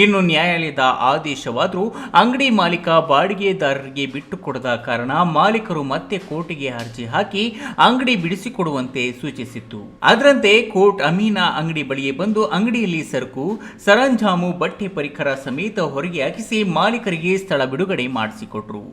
ಇನ್ನು ನ್ಯಾಯಾಲಯದ ಆದೇಶವಾದರೂ ಅಂಗಡಿ ಮಾಲೀಕ ಬಾಡಿಗೆದಾರರಿಗೆ ಬಿಟ್ಟುಕೊಡದ ಕಾರಣ ಮಾಲೀಕರು ಮತ್ತೆ ಕೋರ್ಟಿಗೆ ಅರ್ಜಿ ಹಾಕಿ ಅಂಗಡಿ ಬಿಡಿಸಿಕೊಡುವಂತೆ ಸೂಚಿಸಿತ್ತು. ಅದರಂತೆ ಕೋರ್ಟ್ ಅಮೀನಾ ಅಂಗಡಿ ಬಳಿಯೇ ಬಂದು ಅಂಗಡಿಯಲ್ಲಿ ಸರಕು, ಸರಂಜಾಮು, ಬಟ್ಟೆ ಪರಿಕರ ಸಮೇತ ಹೊರಗೆ ಹಾಕಿಸಿ ಮಾಲೀಕರಿಗೆ ಸ್ಥಳ ಬಿಡುಗಡೆ ಮಾಡಿಸಿಕೊಟ್ರು.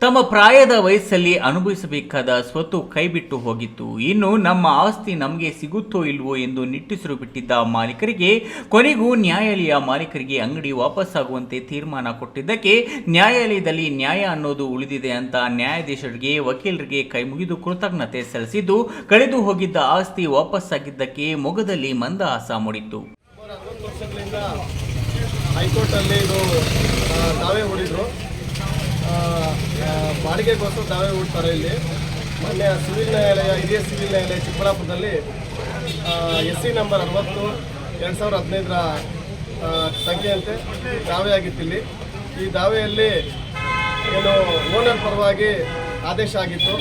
ತಮ್ಮ ಪ್ರಾಯದ ವಯಸ್ಸಲ್ಲಿ ಅನುಭವಿಸಬೇಕಾದ ಸ್ವತ್ತು ಕೈಬಿಟ್ಟು ಹೋಗಿತ್ತು. ಇನ್ನು ನಮ್ಮ ಆಸ್ತಿ ನಮಗೆ ಸಿಗುತ್ತೋ ಇಲ್ವೋ ಎಂದು ನಿಟ್ಟುಸಿರು ಬಿಟ್ಟಿದ್ದ ಮಾಲೀಕರಿಗೆ ಕೊನೆಗೂ ನ್ಯಾಯಾಲಯ ಮಾಲೀಕರಿಗೆ ಅಂಗಡಿ ವಾಪಸ್ಸಾಗುವಂತೆ ತೀರ್ಮಾನ ಕೊಟ್ಟಿದ್ದಕ್ಕೆ ನ್ಯಾಯಾಲಯದಲ್ಲಿ ನ್ಯಾಯ ಅನ್ನೋದು ಉಳಿದಿದೆ ಅಂತ ನ್ಯಾಯಾಧೀಶರಿಗೆ, ವಕೀಲರಿಗೆ ಕೈಮುಗಿದು ಕೃತಜ್ಞತೆ ಸಲ್ಲಿಸಿದ್ದು, ಕಳೆದು ಹೋಗಿದ್ದ ಆಸ್ತಿ ವಾಪಸ್ಸಾಗಿದ್ದಕ್ಕೆ ಮೊಗದಲ್ಲಿ ಮಂದಹಾಸ ಮೂಡಿತ್ತು. 60 ವರ್ಷಗಳಿಂದ ಹೈಕೋರ್ಟಲ್ಲಿ ಇದು ದಾವೆ ಹೂಡಿದ್ರು. ಬಾಡಿಗೆಗೋಸ್ಕರ ದಾವೆ ಹೂಡ್ತಾರೆ. ಇಲ್ಲಿ ಮೊನ್ನೆ ಸಿವಿಲ್ ನ್ಯಾಯಾಲಯ, ಹಿರಿಯ ಸಿವಿಲ್ ನ್ಯಾಯಾಲಯ ಚಿಕ್ಕಬಳ್ಳಾಪುರದಲ್ಲಿ SC ನಂಬರ್ 60 2015ರ ಸಂಖ್ಯೆಯಂತೆ ದಾವೆ ಆಗಿತ್ತು. ಇಲ್ಲಿ ಈ ದಾವೆಯಲ್ಲಿ ಏನು ಓನರ್ ಪರವಾಗಿ ಆದೇಶ ಆಗಿತ್ತು.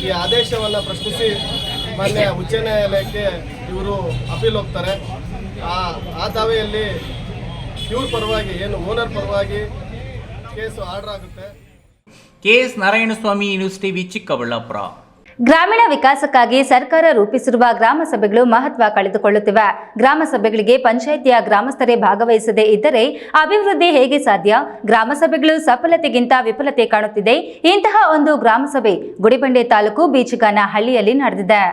ಈ ಆದೇಶವನ್ನು ಪ್ರಶ್ನಿಸಿ ಮೊನ್ನೆ ಉಚ್ಚ ನ್ಯಾಯಾಲಯಕ್ಕೆ ಇವರು ಅಪೀಲ್ ಹೋಗ್ತಾರೆ. ಆ ದಾವೆಯಲ್ಲಿ ಇವ್ರ ಪರವಾಗಿ ಏನು ಓನರ್ ಪರವಾಗಿ ಕೇಸು ಆರ್ಡರ್ ಆಗುತ್ತೆ. KS Narayanaswamy, news TV, Chikkaballapur. ಗ್ರಾಮೀಣ ವಿಕಾಸಕ್ಕಾಗಿ ಸರ್ಕಾರ ರೂಪಿಸಿರುವ ಗ್ರಾಮ ಸಭೆಗಳು ಮಹತ್ವ ಕಳೆದುಕೊಳ್ಳುತ್ತಿವೆ. ಗ್ರಾಮ ಸಭೆಗಳಿಗೆ ಪಂಚಾಯಿತಿಯ ಗ್ರಾಮಸ್ಥರೇ ಭಾಗವಹಿಸದೇ ಇದ್ದರೆ ಅಭಿವೃದ್ಧಿ ಹೇಗೆ ಸಾಧ್ಯ? ಗ್ರಾಮ ಸಭೆಗಳು ಸಫಲತೆಗಿಂತ ವಿಫಲತೆ ಕಾಣುತ್ತಿದೆ. ಇಂತಹ ಒಂದು ಗ್ರಾಮ ಸಭೆ ಗುಡಿಬಂಡೆ ತಾಲೂಕು ಬೀಚಗಾನಹಳ್ಳಿಯಲ್ಲಿ ನಡೆದಿದೆ.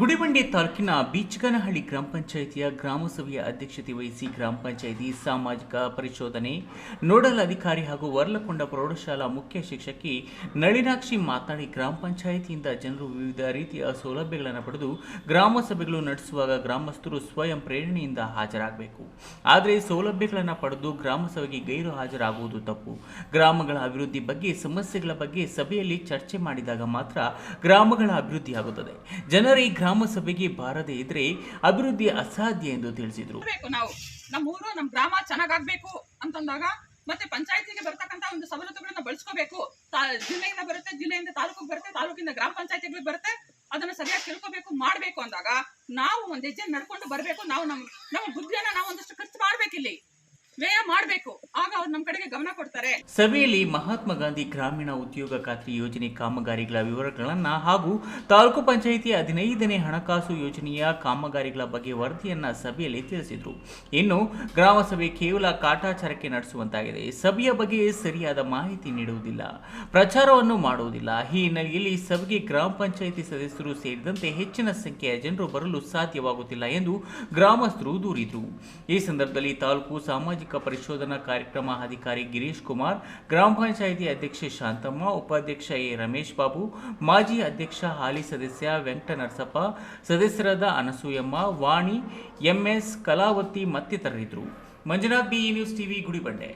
ಗುಡಿಬಂಡೆ ತಾಲೂಕಿನ ಬೀಚಗಾನಹಳ್ಳಿ ಗ್ರಾಮ ಪಂಚಾಯಿತಿಯ ಗ್ರಾಮ ಸಭೆಯ ಅಧ್ಯಕ್ಷತೆ ವಹಿಸಿ ಗ್ರಾಮ ಪಂಚಾಯಿತಿ ಸಾಮಾಜಿಕ ಪರಿಶೋಧನೆ ನೋಡಲ್ ಅಧಿಕಾರಿ ಹಾಗೂ ವರ್ಲಕೊಂಡ ಪ್ರೌಢಶಾಲಾ ಮುಖ್ಯ ಶಿಕ್ಷಕಿ ನಳಿನಾಕ್ಷಿ ಮಾತನಾಡಿ, ಗ್ರಾಮ ಪಂಚಾಯಿತಿಯಿಂದ ಜನರು ವಿವಿಧ ರೀತಿಯ ಸೌಲಭ್ಯಗಳನ್ನು ಪಡೆದು ಗ್ರಾಮ ಸಭೆಗಳು ನಡೆಸುವಾಗ ಗ್ರಾಮಸ್ಥರು ಸ್ವಯಂ ಪ್ರೇರಣೆಯಿಂದ ಹಾಜರಾಗಬೇಕು. ಆದರೆ ಸೌಲಭ್ಯಗಳನ್ನು ಪಡೆದು ಗ್ರಾಮ ಸಭೆಗೆ ಗೈರು ಹಾಜರಾಗುವುದು ತಪ್ಪು. ಗ್ರಾಮಗಳ ಅಭಿವೃದ್ಧಿ ಬಗ್ಗೆ, ಸಮಸ್ಯೆಗಳ ಬಗ್ಗೆ ಸಭೆಯಲ್ಲಿ ಚರ್ಚೆ ಮಾಡಿದಾಗ ಮಾತ್ರ ಗ್ರಾಮಗಳ ಅಭಿವೃದ್ಧಿಯಾಗುತ್ತದೆ. ಜನರೇ ಗ್ರಾಮ ಸಭೆಗೆ ಬಾರದೇ ಇದ್ರೆ ಅಭಿವೃದ್ಧಿ ಅಸಾಧ್ಯ ಎಂದು ತಿಳಿಸಿದರು. ನಾವು ನಮ್ಮ ಊರು, ನಮ್ಮ ಗ್ರಾಮ ಚೆನ್ನಾಗಾಗಬೇಕು ಅಂತಂದಾಗ ಮತ್ತೆ ಪಂಚಾಯತಿಗೆ ಬರ್ತಕ್ಕಂಥ ಒಂದು ಸವಲತ್ತುಗಳನ್ನ ಬಳಸ್ಕೋಬೇಕು. ಜಿಲ್ಲೆಯಿಂದ ಬರುತ್ತೆ, ಜಿಲ್ಲೆಯಿಂದ ತಾಲೂಕಿಗೆ ಬರುತ್ತೆ, ತಾಲೂಕಿಂದ ಗ್ರಾಮ ಪಂಚಾಯತಿಗಳಿಗೆ ಬರುತ್ತೆ. ಅದನ್ನ ಸರಿಯಾಗಿ ತಿಳ್ಕೋಬೇಕು, ಮಾಡಬೇಕು ಅಂದಾಗ ನಾವು ಒಂದು ಹೆಜ್ಜೆ ನಡ್ಕೊಂಡು ಬರಬೇಕು. ನಾವು ನಮ್ಮ ಬುದ್ಧಿಯನ್ನ ನಾವು ಒಂದಷ್ಟು ಖರ್ಚು ಮಾಡ್ಬೇಕಿಲ್ಲಿ. ವ್ಯಯ ಮಾಡಬೇಕು. ಆಗ ಅವ್ರು ನಮ್ಮ ಕಡೆಗೆ ಗಮನ ಕೊಡ್ತಾರೆ. ಸಭೆಯಲ್ಲಿ ಮಹಾತ್ಮ ಗಾಂಧಿ ಗ್ರಾಮೀಣ ಉದ್ಯೋಗ ಖಾತ್ರಿ ಯೋಜನೆ ಕಾಮಗಾರಿಗಳ ವಿವರಗಳನ್ನು ಹಾಗೂ ತಾಲೂಕು ಪಂಚಾಯಿತಿ 15ನೇ ಹಣಕಾಸು ಯೋಜನೆಯ ಕಾಮಗಾರಿಗಳ ಬಗ್ಗೆ ವರದಿಯನ್ನ ಸಭೆಯಲ್ಲಿ ತಿಳಿಸಿದರು. ಇನ್ನು ಗ್ರಾಮ ಸಭೆ ಕೇವಲ ಕಾಟಾಚಾರಕ್ಕೆ ನಡೆಸುವಂತಾಗಿದೆ. ಸಭೆಯ ಬಗ್ಗೆ ಸರಿಯಾದ ಮಾಹಿತಿ ನೀಡುವುದಿಲ್ಲ, ಪ್ರಚಾರವನ್ನು ಮಾಡುವುದಿಲ್ಲ. ಈ ಹಿನ್ನೆಲೆಯಲ್ಲಿ ಸಭೆಗೆ ಗ್ರಾಮ ಪಂಚಾಯಿತಿ ಸದಸ್ಯರು ಸೇರಿದಂತೆ ಹೆಚ್ಚಿನ ಸಂಖ್ಯೆಯ ಜನರು ಬರಲು ಸಾಧ್ಯವಾಗುತ್ತಿಲ್ಲ ಎಂದು ಗ್ರಾಮಸ್ಥರು ದೂರಿದರು. ಈ ಸಂದರ್ಭದಲ್ಲಿ ತಾಲೂಕು ಸಾಮಾಜಿಕ ಪರಿಶೋಧನಾ ಕಾರ್ಯಕ್ರಮ ಅಧಿಕಾರಿ ಗಿರೀಶ್ ಕುಮಾರ್, ಗ್ರಾಮ ಪಂಚಾಯಿತಿ ಅಧ್ಯಕ್ಷೆ ಶಾಂತಮ್ಮ, ಉಪಾಧ್ಯಕ್ಷ ಎ ರಮೇಶ್ ಬಾಬು, ಮಾಜಿ ಅಧ್ಯಕ್ಷ ಹಾಲಿ ಸದಸ್ಯ ವೆಂಕಟ ನರಸಪ್ಪ, ಸದಸ್ಯರಾದ ಅನಸೂಯಮ್ಮ, ವಾಣಿ, ಎಂಎಸ್, ಕಲಾವತಿ ಮತ್ತಿತರರಿದ್ದರು. Manjunath, B news TV, Gudibande.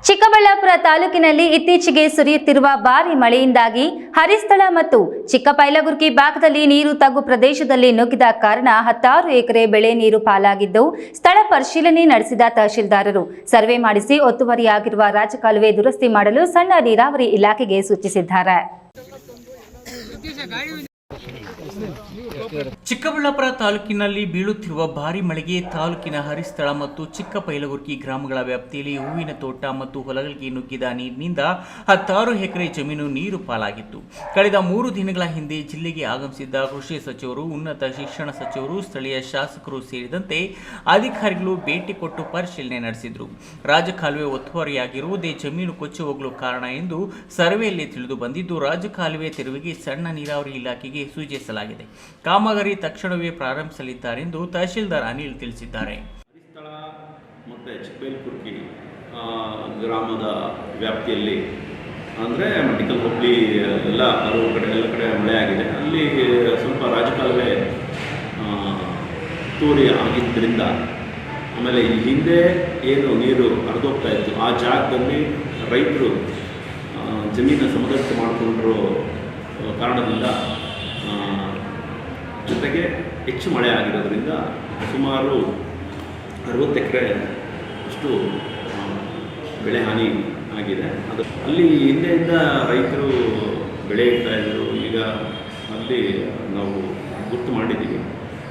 Chikkaballapur ತಾಲೂಕಿನಲ್ಲಿ ಇತ್ತೀಚೆಗೆ ಸುರಿಯುತ್ತಿರುವ ಭಾರಿ ಮಳೆಯಿಂದಾಗಿ ಹರಿಸ್ಥಳ ಮತ್ತು ಚಿಕ್ಕಪೈಲಗುರ್ಕಿ ಭಾಗದಲ್ಲಿ ನೀರು ತಗ್ಗು ಪ್ರದೇಶದಲ್ಲಿ ನುಗ್ಗಿದ ಕಾರಣ 16 ಎಕರೆ ಬೆಳೆ ನೀರು ಪಾಲಾಗಿದ್ದು, ಸ್ಥಳ ಪರಿಶೀಲನೆ ನಡೆಸಿದ ತಹಶೀಲ್ದಾರರು ಸರ್ವೆ ಮಾಡಿಸಿ ಒತ್ತುವರಿಯಾಗಿರುವ ರಾಜಕಾಲುವೆ ದುರಸ್ತಿ ಮಾಡಲು ಸಣ್ಣ ನೀರಾವರಿ ಇಲಾಖೆಗೆ ಸೂಚಿಸಿದ್ದಾರೆ. ಚಿಕ್ಕಬಳ್ಳಾಪುರ ತಾಲೂಕಿನಲ್ಲಿ ಬೀಳುತ್ತಿರುವ ಭಾರಿ ಮಳೆಗೆ ತಾಲೂಕಿನ ಹರಿಸ್ಥಳ ಮತ್ತು ಚಿಕ್ಕಪೈಲಗುರ್ಕಿ ಗ್ರಾಮಗಳ ವ್ಯಾಪ್ತಿಯಲ್ಲಿ ಹೂವಿನ ತೋಟ ಮತ್ತು ಹೊಲಗಳಿಗೆ ನುಗ್ಗಿದ ನೀರಿನಿಂದ 16 ಎಕರೆ ಜಮೀನು ನೀರು ಪಾಲಾಗಿತ್ತು. ಕಳೆದ 3 ದಿನಗಳ ಹಿಂದೆ ಜಿಲ್ಲೆಗೆ ಆಗಮಿಸಿದ್ದ ಕೃಷಿ ಸಚಿವರು, ಉನ್ನತ ಶಿಕ್ಷಣ ಸಚಿವರು, ಸ್ಥಳೀಯ ಶಾಸಕರು ಸೇರಿದಂತೆ ಅಧಿಕಾರಿಗಳು ಭೇಟಿ ಕೊಟ್ಟು ಪರಿಶೀಲನೆ ನಡೆಸಿದರು. ರಾಜಕಾಲುವೆ ಒತ್ತುವರಿಯಾಗಿರುವುದೇ ಜಮೀನು ಕೊಚ್ಚಿ ಹೋಗಲು ಕಾರಣ ಎಂದು ಸರ್ವೆಯಲ್ಲಿ ತಿಳಿದು ಬಂದಿದ್ದು, ರಾಜಕಾಲುವೆ ತೆರವಿಗೆ ಸಣ್ಣ ನೀರಾವರಿ ಇಲಾಖೆಗೆ ಸೂಚಿಸಲಾಗಿದೆ. ಕಾಮಗಾರಿ ತಕ್ಷಣವೇ ಪ್ರಾರಂಭಿಸಲಿದ್ದಾರೆಂದು ತಹಶೀಲ್ದಾರ್ ಅನಿಲ್ ತಿಳಿಸಿದ್ದಾರೆ. ಹರಿಸ್ಥಳ ಮತ್ತು ಚಿಕ್ಕಬೈಲಗುರ್ಕಿ ಗ್ರಾಮದ ವ್ಯಾಪ್ತಿಯಲ್ಲಿ ಅಂದರೆ ಮಡಿಕಲ್ ಹೋಬಳಿ ಎಲ್ಲ ಕಡೆ ಮಳೆ ಆಗಿದೆ. ಅಲ್ಲಿ ಸ್ವಲ್ಪ ರಾಜಕಾಲುವೆ ತೂರಿ ಆಗಿದ್ದರಿಂದ, ಆಮೇಲೆ ಈ ಹಿಂದೆ ಏನು ನೀರು ಹರಿದೋಗ್ತಾ ಇತ್ತು ಆ ಜಾಗದಲ್ಲಿ ರೈತರು ಜಮೀನು ಸಮತಟ್ಟು ಮಾಡಿಕೊಂಡಿರೋ ಕಾರಣದಿಂದ, ಜೊತೆಗೆ ಹೆಚ್ಚು ಮಳೆ ಆಗಿರೋದ್ರಿಂದ ಸುಮಾರು 60 ಎಕರೆ ಅಷ್ಟು ಬೆಳೆ ಹಾನಿ ಆಗಿದೆ. ಅದು ಅಲ್ಲಿ ಹಿಂದೆಯಿಂದ ರೈತರು ಬೆಳೆ ಇಡ್ತಾಯಿದ್ರು. ಈಗ ಅಲ್ಲಿ ನಾವು ಗುರ್ತು ಮಾಡಿದ್ದೀವಿ,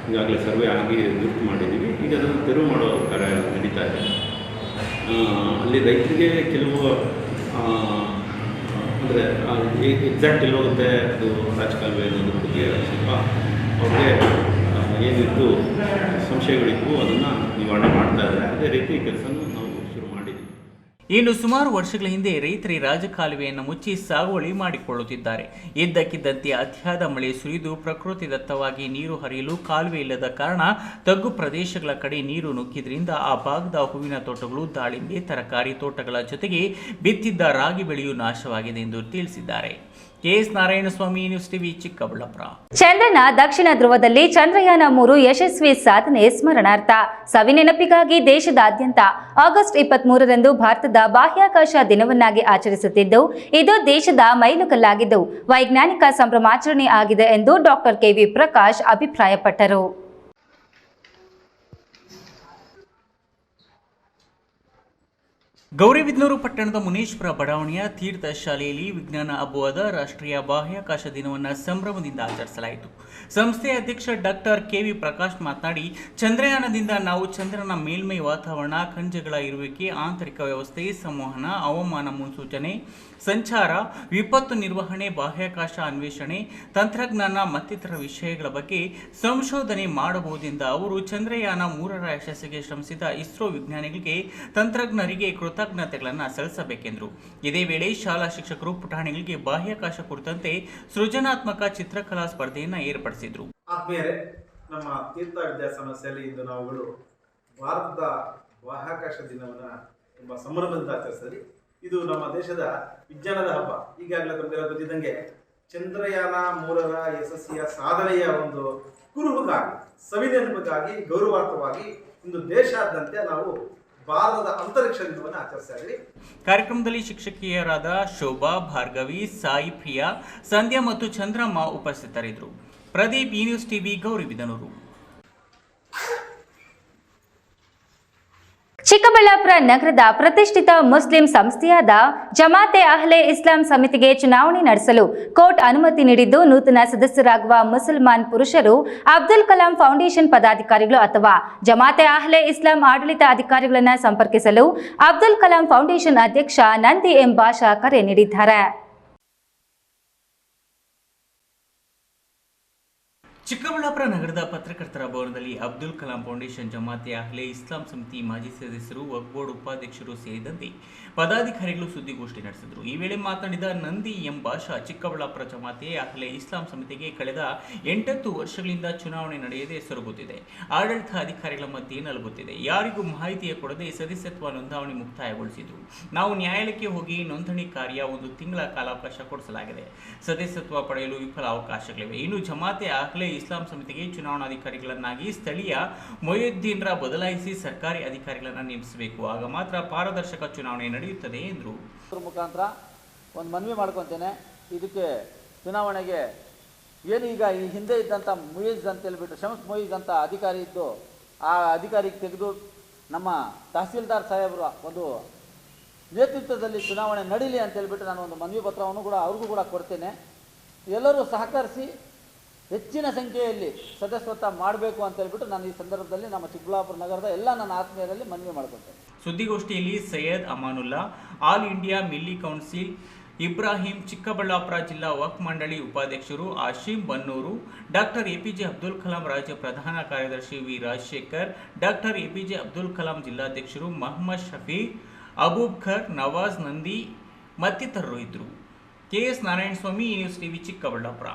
ಈಗಾಗಲೇ ಸರ್ವೆ ಆಗಿ ಗುರ್ತು ಮಾಡಿದ್ದೀವಿ. ಈಗ ಅದನ್ನು ತೆರವು ಮಾಡೋ ಕಾರ್ಯ ನಡೀತಾ ಇದೆ. ಅಲ್ಲಿ ರೈತರಿಗೆ ಕೆಲವು ಅಂದರೆ ಎಕ್ಸಾಕ್ಟ್ ಎಲ್ಲಿ ಹೋಗುತ್ತೆ ಅದು ರಾಜಕಾಲುವೆ ಅನ್ನೋದ್ರ ಬಗ್ಗೆ ಸ್ವಲ್ಪ ಅವ್ರಿಗೆ ಏನಿತ್ತು ಸಂಶಯಗಳಿತ್ತು, ಅದನ್ನು ನಿವಾರಣೆ ಮಾಡ್ತಾ ಇದ್ದಾರೆ. ಅದೇ ರೀತಿ ಕೆಲಸನೂ ನಾವು ಶುರು ಮಾಡಿದ್ದೀವಿ. ಇನ್ನು ಸುಮಾರು ವರ್ಷಗಳ ಹಿಂದೆ ರೈತರು ರಾಜಕಾಲುವೆಯನ್ನು ಮುಚ್ಚಿ ಸಾಗುವಳಿ ಮಾಡಿಕೊಳ್ಳುತ್ತಿದ್ದಾರೆ. ಇದ್ದಕ್ಕಿದ್ದಂತೆ ಅತಿಯಾದ ಮಳೆ ಸುರಿದು ಪ್ರಕೃತಿದತ್ತವಾಗಿ ನೀರು ಹರಿಯಲು ಕಾಲುವೆ ಇಲ್ಲದ ಕಾರಣ ತಗ್ಗು ಪ್ರದೇಶಗಳ ಕಡೆ ನೀರು ನುಗ್ಗಿದ್ರಿಂದ ಆ ಭಾಗದ ಹೂವಿನ ತೋಟಗಳು, ದಾಳಿಂಬೆ, ತರಕಾರಿ ತೋಟಗಳ ಜೊತೆಗೆ ಬಿತ್ತಿದ್ದ ರಾಗಿ ಬೆಳೆಯೂ ನಾಶವಾಗಿದೆ ಎಂದು ತಿಳಿಸಿದ್ದಾರೆ. KS Narayanaswamy, news TV, Chikkaballapur. ಚಂದ್ರನ ದಕ್ಷಿಣ ಧ್ರುವದಲ್ಲಿ ಚಂದ್ರಯಾನ 3 ಯಶಸ್ವಿ ಸಾಧನೆ ಸ್ಮರಣಾರ್ಥ ಸವಿನೆನಪಿಗಾಗಿ ದೇಶದಾದ್ಯಂತ ಆಗಸ್ಟ್ 23ರಂದು ಭಾರತದ ಬಾಹ್ಯಾಕಾಶ ದಿನವನ್ನಾಗಿ ಆಚರಿಸುತ್ತಿದ್ದು, ಇದು ದೇಶದ ಮೈಲುಗಲ್ಲಾಗಿದ್ದು ವೈಜ್ಞಾನಿಕ ಸಂಭ್ರಮಾಚರಣೆ ಆಗಿದೆ ಎಂದು ಡಾಕ್ಟರ್ ಕೆವಿ ಪ್ರಕಾಶ್ ಅಭಿಪ್ರಾಯಪಟ್ಟರು. ಗೌರಿಬಿದನೂರು ಪಟ್ಟಣದ ಮುನೇಶ್ವರ ಬಡಾವಣೆಯ ತೀರ್ಥ ಶಾಲೆಯಲ್ಲಿ ವಿಜ್ಞಾನ ಹಬ್ಬವಾದ ರಾಷ್ಟ್ರೀಯ ಬಾಹ್ಯಾಕಾಶ ದಿನವನ್ನು ಸಂಭ್ರಮದಿಂದ ಆಚರಿಸಲಾಯಿತು. ಸಂಸ್ಥೆಯ ಅಧ್ಯಕ್ಷ ಡಾಕ್ಟರ್ ಕೆವಿ ಪ್ರಕಾಶ್ ಮಾತನಾಡಿ, ಚಂದ್ರಯಾನದಿಂದ ನಾವು ಚಂದ್ರನ ಮೇಲ್ಮೈ ವಾತಾವರಣ, ಖನಿಜಗಳ ಇರುವಿಕೆ, ಆಂತರಿಕ ವ್ಯವಸ್ಥೆ, ಸಂವಹನ, ಹವಾಮಾನ ಮುನ್ಸೂಚನೆ, ಸಂಚಾರ, ವಿಪತ್ತು ನಿರ್ವಹಣೆ, ಬಾಹ್ಯಾಕಾಶ ಅನ್ವೇಷಣೆ, ತಂತ್ರಜ್ಞಾನ ಮತ್ತಿತರ ವಿಷಯಗಳ ಬಗ್ಗೆ ಸಂಶೋಧನೆ ಮಾಡಬಹುದೆಂದ ಅವರು ಚಂದ್ರಯಾನ 3ರ ಯಶಸ್ಸಿಗೆ ಶ್ರಮಿಸಿದ ಇಸ್ರೋ ವಿಜ್ಞಾನಿಗಳಿಗೆ, ತಂತ್ರಜ್ಞರಿಗೆ ಕೃತಜ್ಞತೆಗಳನ್ನು ಸಲ್ಲಿಸಬೇಕೆಂದರು. ಇದೇ ವೇಳೆ ಶಾಲಾ ಶಿಕ್ಷಕರು ಪುಟಾಣಿಗಳಿಗೆ ಬಾಹ್ಯಾಕಾಶ ಕುರಿತಂತೆ ಸೃಜನಾತ್ಮಕ ಚಿತ್ರಕಲಾ ಸ್ಪರ್ಧೆಯನ್ನು ಏರ್ಪಡಿಸಿದರು. ಆತ್ಮೀಯರೇ, ನಮ್ಮ ತೀರ್ಥ ವಿದ್ಯಾಸಂಸ್ಥೆಯಲ್ಲಿ ಇಂದು ನಾವುಗಳು ಭಾರತದ ಬಾಹ್ಯಾಕಾಶ ದಿನವನ್ನು ತುಂಬ ಸಂಭ್ರಮದಿಂದ ಆಚರಿಸಿದ್ವಿ. ಇದು ನಮ್ಮ ದೇಶದ ವಿಜ್ಞಾನದ ಹಬ್ಬ. ಈಗಾಗಲೇ ತಮಗೆಲ್ಲ ಗೊತ್ತಿದ್ದಂಗೆ ಚಂದ್ರಯಾನ 3ರ ಯಶಸ್ಸಿಯ ಸಾಧನೆಯ ಒಂದು ಕುರುಹುಗಾಗಿ, ಸವಿನೆನಪಿಗಾಗಿ, ಗೌರವಾರ್ಥವಾಗಿ ಇಂದು ದೇಶಾದ್ಯಂತ ನಾವು ಭಾರತದ ಅಂತರಿಕ್ಷ ದಿನವನ್ನು ಆಚರಿಸ್ತಾ ಇದ್ದೀವಿ. ಕಾರ್ಯಕ್ರಮದಲ್ಲಿ ಶಿಕ್ಷಕಿಯರಾದ ಶೋಭಾ, ಭಾರ್ಗವಿ, ಸಾಯಿ ಪ್ರಿಯಾ, ಸಂಧ್ಯಾ ಮತ್ತು ಚಂದ್ರಮ್ಮ ಉಪಸ್ಥಿತರಿದ್ದರು. ಪ್ರದೀಪ್, ಈ ನ್ಯೂಸ್ ಟಿವಿ, ಗೌರಿಬಿದನೂರು. ಚಿಕ್ಕಬಳ್ಳಾಪುರ ನಗರದ ಪ್ರತಿಷ್ಠಿತ ಮುಸ್ಲಿಂ ಸಂಸ್ಥೆಯಾದ ಜಮಾತೆ ಅಹ್ಲೆ ಇಸ್ಲಾಂ ಸಮಿತಿಗೆ ಚುನಾವಣೆ ನಡೆಸಲು ಕೋರ್ಟ್ ಅನುಮತಿ ನೀಡಿದ್ದು, ನೂತನ ಸದಸ್ಯರಾಗುವ ಮುಸಲ್ಮಾನ್ ಪುರುಷರು ಅಬ್ದುಲ್ ಕಲಾಂ ಫೌಂಡೇಶನ್ ಪದಾಧಿಕಾರಿಗಳು ಅಥವಾ ಜಮಾತೆ ಅಹ್ಲೆ ಇಸ್ಲಾಂ ಆಡಳಿತ ಅಧಿಕಾರಿಗಳನ್ನು ಸಂಪರ್ಕಿಸಲು ಅಬ್ದುಲ್ ಕಲಾಂ ಫೌಂಡೇಶನ್ ಅಧ್ಯಕ್ಷ ನಂದಿ ಎಂ ಬಾಷಾ ಕರೆ ನೀಡಿದ್ದಾರೆ. ಚಿಕ್ಕಬಳ್ಳಾಪುರ ನಗರದ ಪತ್ರಕರ್ತರ ಭವನದಲ್ಲಿ ಅಬ್ದುಲ್ ಕಲಾಂ ಫೌಂಡೇಶನ್ ಜಮಾತೆ ಅಹ್ಲೆ ಇಸ್ಲಾಂ ಸಮಿತಿ ಮಾಜಿ ಸದಸ್ಯರು, ವಕ್ಫ್ ಬೋರ್ಡ್ ಉಪಾಧ್ಯಕ್ಷರು ಸೇರಿದಂತೆ ಪದಾಧಿಕಾರಿಗಳು ಸುದ್ದಿಗೋಷ್ಠಿ ನಡೆಸಿದರು. ಈ ವೇಳೆ ಮಾತನಾಡಿದ ನಂದಿ ಎಂ ಬಾಷಾ, ಚಿಕ್ಕಬಳ್ಳಾಪುರ ಜಮಾತೆ ಅಹ್ಲೆ ಇಸ್ಲಾಂ ಸಮಿತಿಗೆ ಕಳೆದ 8 ವರ್ಷಗಳಿಂದ ಚುನಾವಣೆ ನಡೆಯದೆ ಸೊರಗುತ್ತಿದೆ. ಆಡಳಿತ ಅಧಿಕಾರಿಗಳ ಮಧ್ಯೆ ನಲುಗುತ್ತಿದೆ. ಯಾರಿಗೂ ಮಾಹಿತಿಯ ಕೊಡದೆ ಸದಸ್ಯತ್ವ ನೋಂದಣಿ ಮುಕ್ತಾಯಗೊಳಿಸಿದ್ದು, ನಾವು ನ್ಯಾಯಾಲಯಕ್ಕೆ ಹೋಗಿ ನೋಂದಣಿ ಕಾರ್ಯ 1 ತಿಂಗಳ ಕಾಲಾವಕಾಶ ಕೊಡಿಸಲಾಗಿದೆ. ಸದಸ್ಯತ್ವ ಪಡೆಯಲು ವಿಫಲ ಅವಕಾಶಗಳಿವೆ. ಇನ್ನು ಜಮಾತೆ ಅಹ್ಲೆ ಇಸ್ಲಾಂ ಸಮಿತಿಗೆ ಚುನಾವಣಾಧಿಕಾರಿಗಳನ್ನಾಗಿ ಸ್ಥಳೀಯ ಮೊಯ್ಯುದ್ದೀನ್ರ ಬದಲಾಯಿಸಿ ಸರ್ಕಾರಿ ಅಧಿಕಾರಿಗಳನ್ನು ನೇಮಿಸಬೇಕು. ಆಗ ಮಾತ್ರ ಪಾರದರ್ಶಕ ಚುನಾವಣೆ ನಡೆಯುತ್ತದೆ ಎಂದರು. ಮುಖಾಂತರ ಒಂದು ಮನವಿ ಮಾಡ್ಕೊತೇನೆ. ಇದಕ್ಕೆ ಚುನಾವಣೆಗೆ ಏನು ಈಗ ಈ ಹಿಂದೆ ಇದ್ದಂಥ ಮುಯಿಜ್ ಅಂತ ಹೇಳ್ಬಿಟ್ಟು ಶಮ್ಸ್ ಮುಯಿಜ್ ಅಂತ ಅಧಿಕಾರಿ ಇದ್ದು, ಆ ಅಧಿಕಾರಿಗೆ ತೆಗೆದು ನಮ್ಮ ತಹಸೀಲ್ದಾರ್ ಸಾಹೇಬರು ಒಂದು ನೇತೃತ್ವದಲ್ಲಿ ಚುನಾವಣೆ ನಡೀಲಿ ಅಂತ ಹೇಳ್ಬಿಟ್ಟು ನಾನು ಒಂದು ಮನವಿ ಪತ್ರವನ್ನು ಕೂಡ ಅವ್ರಿಗೂ ಕೂಡ ಕೊಡ್ತೇನೆ. ಎಲ್ಲರೂ ಸಹಕರಿಸಿ ಹೆಚ್ಚಿನ ಸಂಖ್ಯೆಯಲ್ಲಿ ಸದಸ್ಯತ್ವ ಮಾಡಬೇಕು ಅಂತ ಹೇಳ್ಬಿಟ್ಟು ನಾನು ಈ ಸಂದರ್ಭದಲ್ಲಿ ನಮ್ಮ ಚಿಕ್ಕಬಳ್ಳಾಪುರ ನಗರದ ಎಲ್ಲ ನನ್ನ ಆತ್ಮೀಯರಲ್ಲಿ ಮನವಿ ಮಾಡ್ಕೊಳ್ತೇನೆ. ಸುದ್ದಿಗೋಷ್ಠಿಯಲ್ಲಿ Syed Amanullah, all India Milli council Ibrahim, Chikkaballapur ಜಿಲ್ಲಾ ವಕ್ಫ್ ಮಂಡಳಿ ಉಪಾಧ್ಯಕ್ಷರು ಆಶೀಂ ಬನ್ನೂರು, ಡಾಕ್ಟರ್ ಎಪಿಜೆ ಅಬ್ದುಲ್ ಕಲಾಂ ರಾಜ್ಯ ಪ್ರಧಾನ ಕಾರ್ಯದರ್ಶಿ V Rajashekar, doctor APJ Abdul Kalam ಜಿಲ್ಲಾಧ್ಯಕ್ಷರು ಮೊಹಮ್ಮದ್ ಶಫೀ, ಅಬೂಬ್ಕರ್, ನವಾಜ್, ನಂದಿ ಮತ್ತಿತರರು ಇದ್ದರು. KS Narayanaswamy, news TV, Chikkaballapur.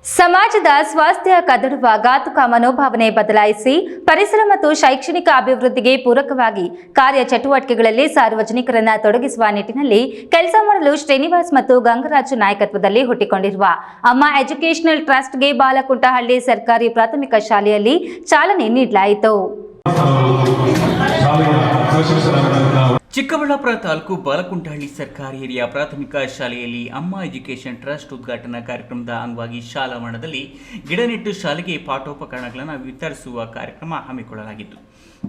ಸಮಾಜದ ಸ್ವಾಸ್ಥ್ಯ ಕದಡುವ ಘಾತುಕ ಮನೋಭಾವನೆ ಬದಲಾಯಿಸಿ ಪರಿಸರ ಮತ್ತು ಶೈಕ್ಷಣಿಕ ಅಭಿವೃದ್ಧಿಗೆ ಪೂರಕವಾಗಿ ಕಾರ್ಯಚಟುವಟಿಕೆಗಳಲ್ಲಿ ಸಾರ್ವಜನಿಕರನ್ನು ತೊಡಗಿಸುವ ನಿಟ್ಟಿನಲ್ಲಿ ಕೆಲಸ ಮಾಡಲು ಶ್ರೀನಿವಾಸ್ ಮತ್ತು ಗಂಗರಾಜು ನಾಯಕತ್ವದಲ್ಲಿ ಹುಟ್ಟಿಕೊಂಡಿರುವ ಅಮ್ಮ ಎಜುಕೇಷನಲ್ ಟ್ರಸ್ಟ್ಗೆ ಬಾಲಕುಂಟಹಳ್ಳಿ ಸರ್ಕಾರಿ ಪ್ರಾಥಮಿಕ ಶಾಲೆಯಲ್ಲಿ ಚಾಲನೆ ನೀಡಲಾಯಿತು. ಚಿಕ್ಕಬಳ್ಳಾಪುರ ತಾಲೂಕು ಬಾಲಕುಂಟಹಳ್ಳಿ ಸರ್ಕಾರಿ ಹಿರಿಯ ಪ್ರಾಥಮಿಕ ಶಾಲೆಯಲ್ಲಿ ಅಮ್ಮ ಎಜುಕೇಷನ್ ಟ್ರಸ್ಟ್ ಉದ್ಘಾಟನಾ ಕಾರ್ಯಕ್ರಮದ ಅಂಗವಾಗಿ ಶಾಲಾವರಣದಲ್ಲಿ ಗಿಡ ನೆಟ್ಟು ಶಾಲೆಗೆ ಪಾಠೋಪಕರಣಗಳನ್ನು ವಿತರಿಸುವ ಕಾರ್ಯಕ್ರಮ ಹಮ್ಮಿಕೊಳ್ಳಲಾಗಿತ್ತು.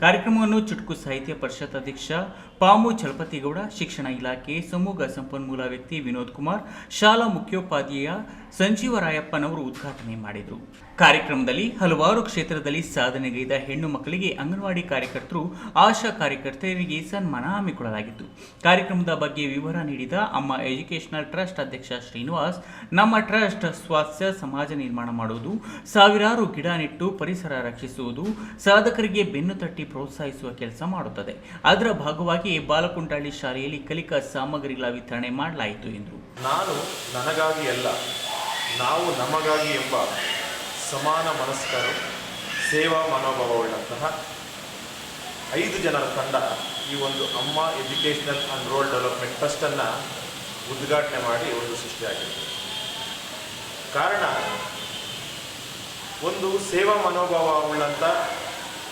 ಕಾರ್ಯಕ್ರಮವನ್ನು ಚುಟುಕು ಸಾಹಿತ್ಯ ಪರಿಷತ್ ಅಧ್ಯಕ್ಷ ಪಾಮು ಚಲಪತಿಗೌಡ, ಶಿಕ್ಷಣ ಇಲಾಖೆ ಸಮೂಹ ಸಂಪನ್ಮೂಲ ವ್ಯಕ್ತಿ ವಿನೋದ್ ಕುಮಾರ್, ಶಾಲಾ ಮುಖ್ಯೋಪಾಧ್ಯಾಯ ಸಂಜೀವರಾಯಪ್ಪನವರು ಉದ್ಘಾಟನೆ ಮಾಡಿದರು. ಕಾರ್ಯಕ್ರಮದಲ್ಲಿ ಹಲವಾರು ಕ್ಷೇತ್ರದಲ್ಲಿ ಸಾಧನೆಗೈದ ಹೆಣ್ಣು ಮಕ್ಕಳಿಗೆ ಅಂಗನವಾಡಿ ಕಾರ್ಯಕರ್ತರು, ಆಶಾ ಕಾರ್ಯಕರ್ತೆಯರಿಗೆ ಸನ್ಮಾನ ಹಮ್ಮಿಕೊಳ್ಳಲಾಗಿತ್ತು. ಕಾರ್ಯಕ್ರಮದ ಬಗ್ಗೆ ವಿವರ ನೀಡಿದ ಅಮ್ಮ ಎಜುಕೇಷನಲ್ ಟ್ರಸ್ಟ್ ಅಧ್ಯಕ್ಷ ಶ್ರೀನಿವಾಸ್, ನಮ್ಮ ಟ್ರಸ್ಟ್ ಸ್ವಾಸ್ಥ್ಯ ಸಮಾಜ ನಿರ್ಮಾಣ ಮಾಡುವುದು, ಸಾವಿರಾರು ಗಿಡ ನೆಟ್ಟು ಪರಿಸರ ರಕ್ಷಿಸುವುದು, ಸಾಧಕರಿಗೆ ಬೆನ್ನು ತಟ್ಟಿ ಪ್ರೋತ್ಸಾಹಿಸುವ ಕೆಲಸ ಮಾಡುತ್ತದೆ. ಅದರ ಭಾಗವಾಗಿ ಬಾಲಕುಂಟಹಳ್ಳಿ ಶಾಲೆಯಲ್ಲಿ ಕಲಿಕಾ ಸಾಮಗ್ರಿಗಳ ವಿತರಣೆ ಮಾಡಲಾಯಿತು ಎಂದರು. ನಾನು ನನಗಾಗಿ ಅಲ್ಲ, ನಾವು ನಮಗಾಗಿ ಎಂಬ ಸಮಾನ ಮನಸ್ಕರು, ಸೇವಾ ಮನೋಭಾವವುಳ್ಳಂತಹ 5 ಜನರ ತಂಡ ಈ ಒಂದು ಅಮ್ಮ ಎಜುಕೇಷನಲ್ ಆ್ಯಂಡ್ ರೂರಲ್ ಡೆವಲಪ್ಮೆಂಟ್ ಟ್ರಸ್ಟನ್ನು ಉದ್ಘಾಟನೆ ಮಾಡಿ ಒಂದು ಸೃಷ್ಟಿಯಾಗಿದೆ. ಕಾರಣ, ಒಂದು ಸೇವಾ ಮನೋಭಾವವುಳ್ಳಂಥ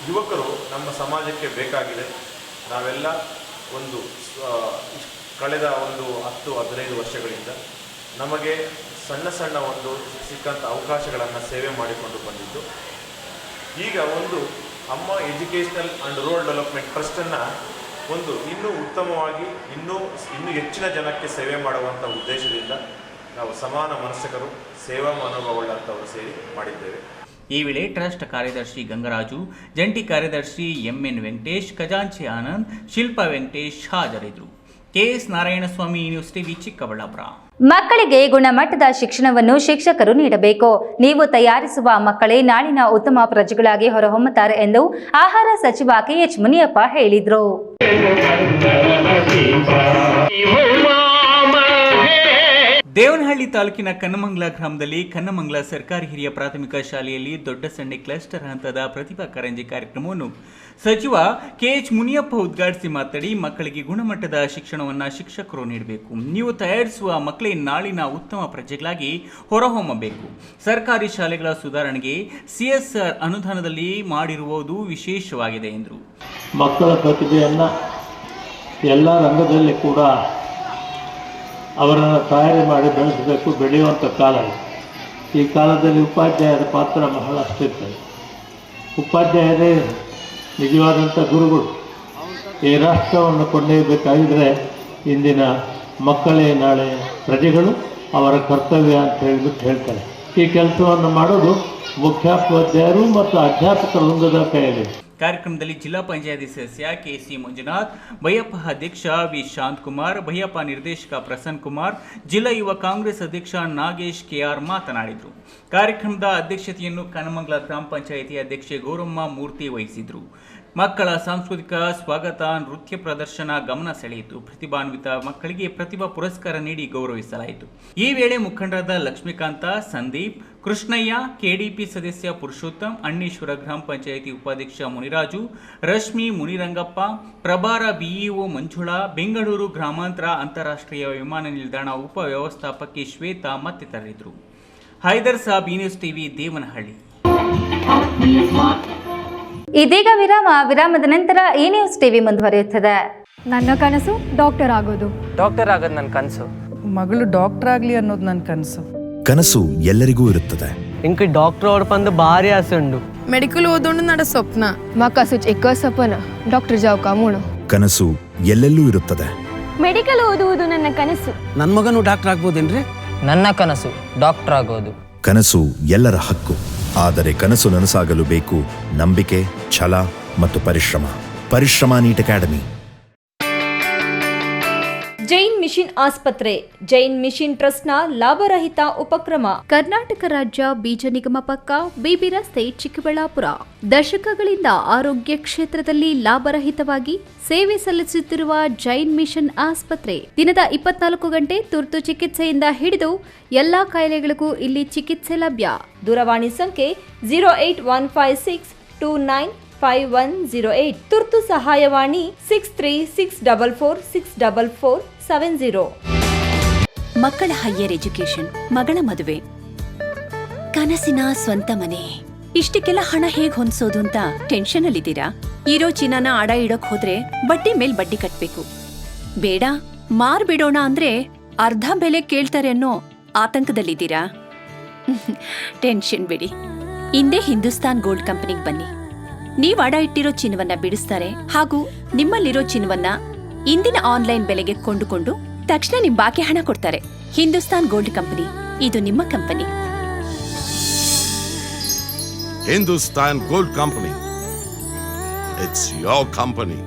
ಯುವಕರು ನಮ್ಮ ಸಮಾಜಕ್ಕೆ ಬೇಕಾಗಿದೆ. ನಾವೆಲ್ಲ ಒಂದು ಕಳೆದ ಒಂದು 10-15 ವರ್ಷಗಳಿಂದ ನಮಗೆ ಸಣ್ಣ ಸಣ್ಣ ಒಂದು ಸಿಕ್ಕಂಥ ಅವಕಾಶಗಳನ್ನು ಸೇವೆ ಮಾಡಿಕೊಂಡು ಬಂದಿದ್ದು, ಈಗ ಒಂದು ಅಮ್ಮ ಎಜುಕೇಷನಲ್ ಆ್ಯಂಡ್ ರೂರಲ್ ಡೆವಲಪ್ಮೆಂಟ್ ಟ್ರಸ್ಟನ್ನು ಒಂದು ಇನ್ನೂ ಉತ್ತಮವಾಗಿ ಇನ್ನೂ ಹೆಚ್ಚಿನ ಜನಕ್ಕೆ ಸೇವೆ ಮಾಡುವಂಥ ಉದ್ದೇಶದಿಂದ ನಾವು ಸಮಾನ ಮನಸ್ಕರು, ಸೇವಾ ಮನೋಭಾವವುಳ್ಳಂಥವರು ಸೇರಿ ಮಾಡಿದ್ದೇವೆ. ಈ ವೇಳೆ ಟ್ರಸ್ಟ್ ಕಾರ್ಯದರ್ಶಿ ಗಂಗರಾಜು, ಜಂಟಿ ಕಾರ್ಯದರ್ಶಿ ಎಂಎನ್ ವೆಂಕಟೇಶ್, ಖಜಾಂಚಿ ಆನಂದ್, ಶಿಲ್ಪಾ ವೆಂಕಟೇಶ್ ಹಾಜರಿದ್ದರು. KS Narayanaswamy, news TV, Chikkaballapur. ಮಕ್ಕಳಿಗೆ ಗುಣಮಟ್ಟದ ಶಿಕ್ಷಣವನ್ನು ಶಿಕ್ಷಕರು ನೀಡಬೇಕು. ನೀವು ತಯಾರಿಸುವ ಮಕ್ಕಳೇ ನಾಳಿನ ಉತ್ತಮ ಪ್ರಜೆಗಳಾಗಿ ಹೊರಹೊಮ್ಮುತ್ತಾರೆ ಎಂದು ಆಹಾರ ಸಚಿವ ಕೆಎಚ್ ಮುನಿಯಪ್ಪ ಹೇಳಿದರು. ದೇವನಹಳ್ಳಿ ತಾಲೂಕಿನ ಕನ್ನಮಂಗಲ ಗ್ರಾಮದಲ್ಲಿ ಕನ್ನಮಂಗಲ ಸರ್ಕಾರಿ ಹಿರಿಯ ಪ್ರಾಥಮಿಕ ಶಾಲೆಯಲ್ಲಿ ದೊಡ್ಡ ಸಣ್ಣ ಕ್ಲಸ್ಟರ್ ಹಂತದ ಪ್ರತಿಭಾ ಕಾರಂಜಿ ಕಾರ್ಯಕ್ರಮವನ್ನು ಸಚಿವ ಕೆಎಚ್ ಮುನಿಯಪ್ಪ ಉದ್ಘಾಟಿಸಿ ಮಾತನಾಡಿ, ಮಕ್ಕಳಿಗೆ ಗುಣಮಟ್ಟದ ಶಿಕ್ಷಣವನ್ನು ಶಿಕ್ಷಕರು ನೀಡಬೇಕು. ನೀವು ತಯಾರಿಸುವ ಮಕ್ಕಳೇ ನಾಳಿನ ಉತ್ತಮ ಪ್ರಜೆಗಳಾಗಿ ಹೊರಹೊಮ್ಮಬೇಕು. ಸರ್ಕಾರಿ ಶಾಲೆಗಳ ಸುಧಾರಣೆಗೆ CSR ಅನುದಾನದಲ್ಲಿ ಮಾಡಿರುವುದು ವಿಶೇಷವಾಗಿದೆ ಎಂದರು. ಮಕ್ಕಳ ಪ್ರತಿಭೆಯನ್ನು ಎಲ್ಲ ರಂಗದಲ್ಲಿ ಕೂಡ ಅವರನ್ನು ತಯಾರಿ ಮಾಡಿ ಬೆಳೆಸಬೇಕು, ಬೆಳೆಯುವಂಥ ಕಾಲ ಇದೆ. ಈ ಕಾಲದಲ್ಲಿ ಉಪಾಧ್ಯಾಯರ ಪಾತ್ರ ಬಹಳಷ್ಟಿರ್ತದೆ. ಉಪಾಧ್ಯಾಯರೇ ನಿಜವಾದಂಥ ಗುರುಗಳು. ಈ ರಾಷ್ಟ್ರವನ್ನು ಕೊಂಡೊಯ್ಯಬೇಕಾಗಿದ್ದರೆ ಇಂದಿನ ಮಕ್ಕಳೇ ನಾಳೆ ಪ್ರಜೆಗಳು, ಅವರ ಕರ್ತವ್ಯ ಅಂತ ಹೇಳಿಬಿಟ್ಟು ಹೇಳ್ತಾರೆ. ಈ ಕೆಲಸವನ್ನು ಮಾಡೋದು ಮುಖ್ಯೋಪಾಧ್ಯಾಯರು ಮತ್ತು ಅಧ್ಯಾಪಕ ವೃಂದದ ಕೈಯಲ್ಲಿ. ಕಾರ್ಯಕ್ರಮದಲ್ಲಿ ಜಿಲ್ಲಾ ಪಂಚಾಯತಿ ಸದಸ್ಯ ಕೆಸಿ ಮಂಜುನಾಥ್, ಬೈಯಪ್ಪ ಅಧ್ಯಕ್ಷ ವಿ ಶಾಂತಕುಮಾರ್, ಬೈಯಪ್ಪ ನಿರ್ದೇಶಕ ಪ್ರಸನ್ನ ಕುಮಾರ್, ಜಿಲ್ಲಾ ಯುವ ಕಾಂಗ್ರೆಸ್ ಅಧ್ಯಕ್ಷ ನಾಗೇಶ್ ಕೆಆರ್ ಮಾತನಾಡಿದರು. ಕಾರ್ಯಕ್ರಮದ ಅಧ್ಯಕ್ಷತೆಯನ್ನು ಕನಮಂಗಲ ಗ್ರಾಮ ಪಂಚಾಯಿತಿ ಅಧ್ಯಕ್ಷೆ ಗೌರಮ್ಮ ಮೂರ್ತಿ ವಹಿಸಿದರು. ಮಕ್ಕಳ ಸಾಂಸ್ಕೃತಿಕ ಸ್ವಾಗತ ನೃತ್ಯ ಪ್ರದರ್ಶನ ಗಮನ ಸೆಳೆಯಿತು. ಪ್ರತಿಭಾನ್ವಿತ ಮಕ್ಕಳಿಗೆ ಪ್ರತಿಭಾ ಪುರಸ್ಕಾರ ನೀಡಿ ಗೌರವಿಸಲಾಯಿತು. ಈ ವೇಳೆ ಮುಖಂಡರಾದ ಲಕ್ಷ್ಮೀಕಾಂತ, ಸಂದೀಪ್, ಕೃಷ್ಣಯ್ಯ, ಕೆಡಿಪಿ ಸದಸ್ಯ ಪುರುಷೋತ್ತಮ್, ಅಣ್ಣೇಶ್ವರ ಗ್ರಾಮ ಪಂಚಾಯಿತಿ ಉಪಾಧ್ಯಕ್ಷ ಮುನಿರಾಜು, ರಶ್ಮಿ, ಮುನಿರಂಗಪ್ಪ, ಪ್ರಭಾರ ಬಿಇಒ ಮಂಜುಳಾ, ಬೆಂಗಳೂರು ಗ್ರಾಮಾಂತರ ಅಂತಾರಾಷ್ಟ್ರೀಯ ವಿಮಾನ ನಿಲ್ದಾಣ ಉಪ ವ್ಯವಸ್ಥಾಪಕಿ ಶ್ವೇತಾ ಮತ್ತಿತರರಿದ್ದರು. Haider Saab, news TV, Devanahalli. ಇದೀಗ ವಿರಾಮದ ನಂತರ ಈ ನ್ಯೂಸ್ ಟಿವಿ ಮುಂದುವರಿಯುತ್ತದೆ. ನನ್ನ ಕನಸು ಡಾಕ್ಟರ್ ಆಗೋದು. ಡಾಕ್ಟರ್ ಆಗೋದು ನನ್ನ ಕನಸು. ಮಗಳು ಡಾಕ್ಟರ್ ಆಗಲಿ ಅನ್ನೋದು ನನ್ನ ಕನಸು. ಕನಸು ಎಲ್ಲರಿಗೂ ಇರುತ್ತದೆ. ಇಂಕ ಡಾಕ್ಟರ್ ಓಡ್ಪಂದು ಭಾರಿ ಆಸೆ ಉಂಡು. ಮೆಡಿಕಲ್ ಓದೋಣ ನಡ ಸ್ವಪ್ನ. ಮಾಕಾಸು ಚಿಕ್ಕ ಸಪನ ಡಾಕ್ಟರ್ ಜಾವ್ ಕಾಮೂಣ. ಕನಸು ಎಲ್ಲೆಲ್ಲೂ ಇರುತ್ತದೆ. ಮೆಡಿಕಲ್ ಓದುವುದು ನನ್ನ ಕನಸು. ನನ್ನ ಮಗನು ಡಾಕ್ಟರ್ ಆಗ್ಬೋದೇನ್ರಿ? ನನ್ನ ಕನಸು ಡಾಕ್ಟರ್ ಆಗೋದು. ಕನಸು ಎಲ್ಲರ ಹಕ್ಕು. ಆದರೆ ಕನಸು ನನಸಾಗಲು ಬೇಕು ನಂಬಿಕೆ, ಛಲ ಮತ್ತು ಪರಿಶ್ರಮ. Neat academy. ಜೈನ್ ಮಿಷನ್ ಆಸ್ಪತ್ರೆ, ಜೈನ್ ಮಿಷನ್ ಟ್ರಸ್ಟ್ನ ಲಾಭರಹಿತ ಉಪಕ್ರಮ. ಕರ್ನಾಟಕ ರಾಜ್ಯ ಬೀಜ ನಿಗಮ ಪಕ್ಕ, ಬಿಬಿ ರಸ್ತೆ, ಚಿಕ್ಕಬಳ್ಳಾಪುರ. ದಶಕಗಳಿಂದ ಆರೋಗ್ಯ ಕ್ಷೇತ್ರದಲ್ಲಿ ಲಾಭರಹಿತವಾಗಿ ಸೇವೆ ಸಲ್ಲಿಸುತ್ತಿರುವ ಜೈನ್ ಮಿಷನ್ ಆಸ್ಪತ್ರೆ ದಿನದ 24 ಗಂಟೆ ತುರ್ತು ಚಿಕಿತ್ಸೆಯಿಂದ ಹಿಡಿದು ಎಲ್ಲಾ ಕಾಯಿಲೆಗಳಿಗೂ ಇಲ್ಲಿ ಚಿಕಿತ್ಸೆ ಲಭ್ಯ. ದೂರವಾಣಿ ಸಂಖ್ಯೆ 08156295108. ತುರ್ತು ಸಹಾಯವಾಣಿ 6364464470. ಮಕ್ಕಳ ಹೈಯರ್ ಎಜುಕೇಶನ್, ಮಗಳ ಮದುವೆ, ಕನಸಿನ ಸ್ವಂತ ಮನೆ, ಇಷ್ಟಕ್ಕೆಲ್ಲ ಹಣ ಹೇಗ್ ಹೊಂದಿಸೋದು ಅಂತ ಟೆನ್ಷನ್ ಅಲ್ಲಿದ್ದೀರಾ? ಇರೋ ಚಿನ್ನನ ಅಡ ಇಡೋಕ್ ಹೋದ್ರೆ ಬಡ್ಡಿ ಮೇಲ್ ಬಡ್ಡಿ ಕಟ್ಬೇಕು. ಬೇಡ, ಮಾರ್ಬಿಡೋಣ ಅಂದ್ರೆ ಅರ್ಧ ಬೆಲೆ ಕೇಳ್ತಾರೆ ಅನ್ನೋ ಆತಂಕದಲ್ಲಿದ್ದೀರಾ? ಟೆನ್ಷನ್ ಬಿಡಿ, ಇಂದೇ ಹಿಂದೂಸ್ತಾನ್ ಗೋಲ್ಡ್ ಕಂಪನಿಗೆ ಬನ್ನಿ. ನೀವ್ ಅಡ ಇಟ್ಟಿರೋ ಚಿನ್ನವನ್ನ ಬಿಡಿಸ್ತಾರೆ ಹಾಗೂ ನಿಮ್ಮಲ್ಲಿರೋ ಚಿನ್ನವನ್ನ ಇಂದಿನ ಆನ್ಲೈನ್ ಬೆಲೆಗೆ ಕೊಂಡುಕೊಂಡು ತಕ್ಷಣ ನಿಮ್ ಬಾಕಿ ಹಣ ಕೊಡ್ತಾರೆ. ಹಿಂದೂಸ್ತಾನ್ ಗೋಲ್ಡ್ ಕಂಪನಿ, ಇದು ನಿಮ್ಮ company. Hindustan gold company, it's your company.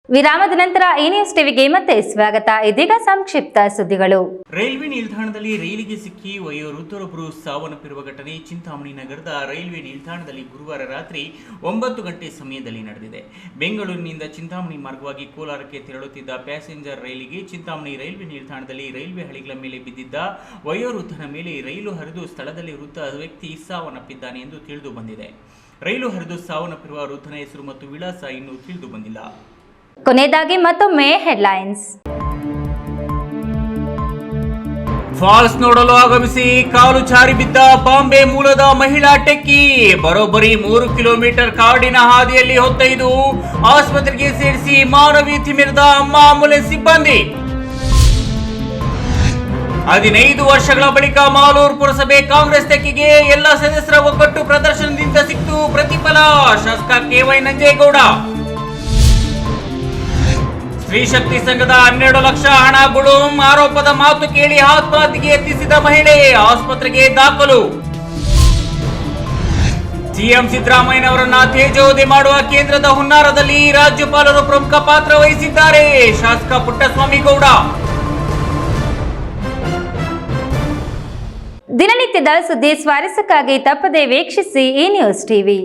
ವಿರಾಮದ ನಂತರ ಈ ನ್ಯೂಸ್ ಟಿವಿಗೆ ಮತ್ತೆ ಸ್ವಾಗತ. ಇದೀಗ ಸಂಕ್ಷಿಪ್ತ ಸುದ್ದಿಗಳು. ರೈಲ್ವೆ ನಿಲ್ದಾಣದಲ್ಲಿ ರೈಲಿಗೆ ಸಿಕ್ಕಿ ವಯೋವೃದ್ಧರೊಬ್ಬರು ಸಾವನ್ನಪ್ಪಿರುವ ಘಟನೆ ಚಿಂತಾಮಣಿ ನಗರದ ರೈಲ್ವೆ ನಿಲ್ದಾಣದಲ್ಲಿ ಗುರುವಾರ ರಾತ್ರಿ 9 ಗಂಟೆ ಸಮಯದಲ್ಲಿ ನಡೆದಿದೆ. ಬೆಂಗಳೂರಿನಿಂದ ಚಿಂತಾಮಣಿ ಮಾರ್ಗವಾಗಿ ಕೋಲಾರಕ್ಕೆ ತೆರಳುತ್ತಿದ್ದ ಪ್ಯಾಸೆಂಜರ್ ರೈಲಿಗೆ ಚಿಂತಾಮಣಿ ರೈಲ್ವೆ ನಿಲ್ದಾಣದಲ್ಲಿ ರೈಲ್ವೆ ಹಳಿಗಳ ಮೇಲೆ ಬಿದ್ದಿದ್ದ ವಯೋವೃದ್ಧನ ಮೇಲೆ ರೈಲು ಹರಿದು ಸ್ಥಳದಲ್ಲಿ ವೃದ್ಧ ವ್ಯಕ್ತಿ ಸಾವನ್ನಪ್ಪಿದ್ದಾನೆ ಎಂದು ತಿಳಿದು ಬಂದಿದೆ. ರೈಲು ಹರಿದು ಸಾವನ್ನಪ್ಪಿರುವ ವೃದ್ಧನ ಹೆಸರು ಮತ್ತು ವಿಳಾಸ ಇನ್ನೂ ತಿಳಿದು ಬಂದಿಲ್ಲ. ಕೊನೆಯದಾಗಿ ಮತ್ತೊಮ್ಮೆ ಹೆಡ್ಲೈನ್ಸ್. ಫಾಲ್ಸ್ ನೋಡಲು ಆಗಮಿಸಿ ಕಾಲು ಜಾರಿ ಬಿದ್ದ ಬಾಂಬೆ ಮೂಲದ ಮಹಿಳಾ ಟೆಕ್ಕಿ. ಬರೋಬ್ಬರಿ 3 ಕಿಲೋಮೀಟರ್ ಕಾಡಿನ ಹಾದಿಯಲ್ಲಿ ಹೊತ್ತೊಯ್ದು ಆಸ್ಪತ್ರೆಗೆ ಸೇರಿಸಿ ಮಾನವೀಯತೆ ಮೆರೆದ ಅಮ್ಮ ಆಂಬುಲೆನ್ಸ್ ಸಿಬ್ಬಂದಿ. 15 ವರ್ಷಗಳ ಬಳಿಕ ಮಾಲೂರು ಪುರಸಭೆ ಕಾಂಗ್ರೆಸ್ ಟೆಕ್ಕಿಗೆ ಎಲ್ಲ ಸದಸ್ಯರ ಒಗ್ಗಟ್ಟು ಪ್ರದರ್ಶನದಿಂದ ಸಿಕ್ತು ಪ್ರತಿಫಲ. ಶಾಸಕ ಕೆವೈ ನಂಜೇಗೌಡ. ಸ್ತ್ರೀಶಕ್ತಿ ಸಂಘದ 12 ಲಕ್ಷ ಹಣ ಗುಳುಂ ಆರೋಪದ ಮಾತು ಕೇಳಿ ಆತ್ಮಹತ್ಯೆಗೆ ಯತ್ನಿಸಿದ ಮಹಿಳೆ ಆಸ್ಪತ್ರೆಗೆ ದಾಖಲು. ಸಿಎಂ ಸಿದ್ದರಾಮಯ್ಯನವರನ್ನ ತೇಜೋವಧೆ ಮಾಡುವ ಕೇಂದ್ರದ ಹುನ್ನಾರದಲ್ಲಿ ರಾಜ್ಯಪಾಲರು ಪ್ರಮುಖ ಪಾತ್ರ ವಹಿಸಿದ್ದಾರೆ. ಶಾಸಕ ಪುಟ್ಟಸ್ವಾಮಿ ಗೌಡ. ದಿನನಿತ್ಯದ ಸುದ್ದಿ ಸ್ವಾರಸ್ಯಕ್ಕಾಗಿ ತಪ್ಪದೆ ವೀಕ್ಷಿಸಿ ಈ ನ್ಯೂಸ್ ಟಿವಿ.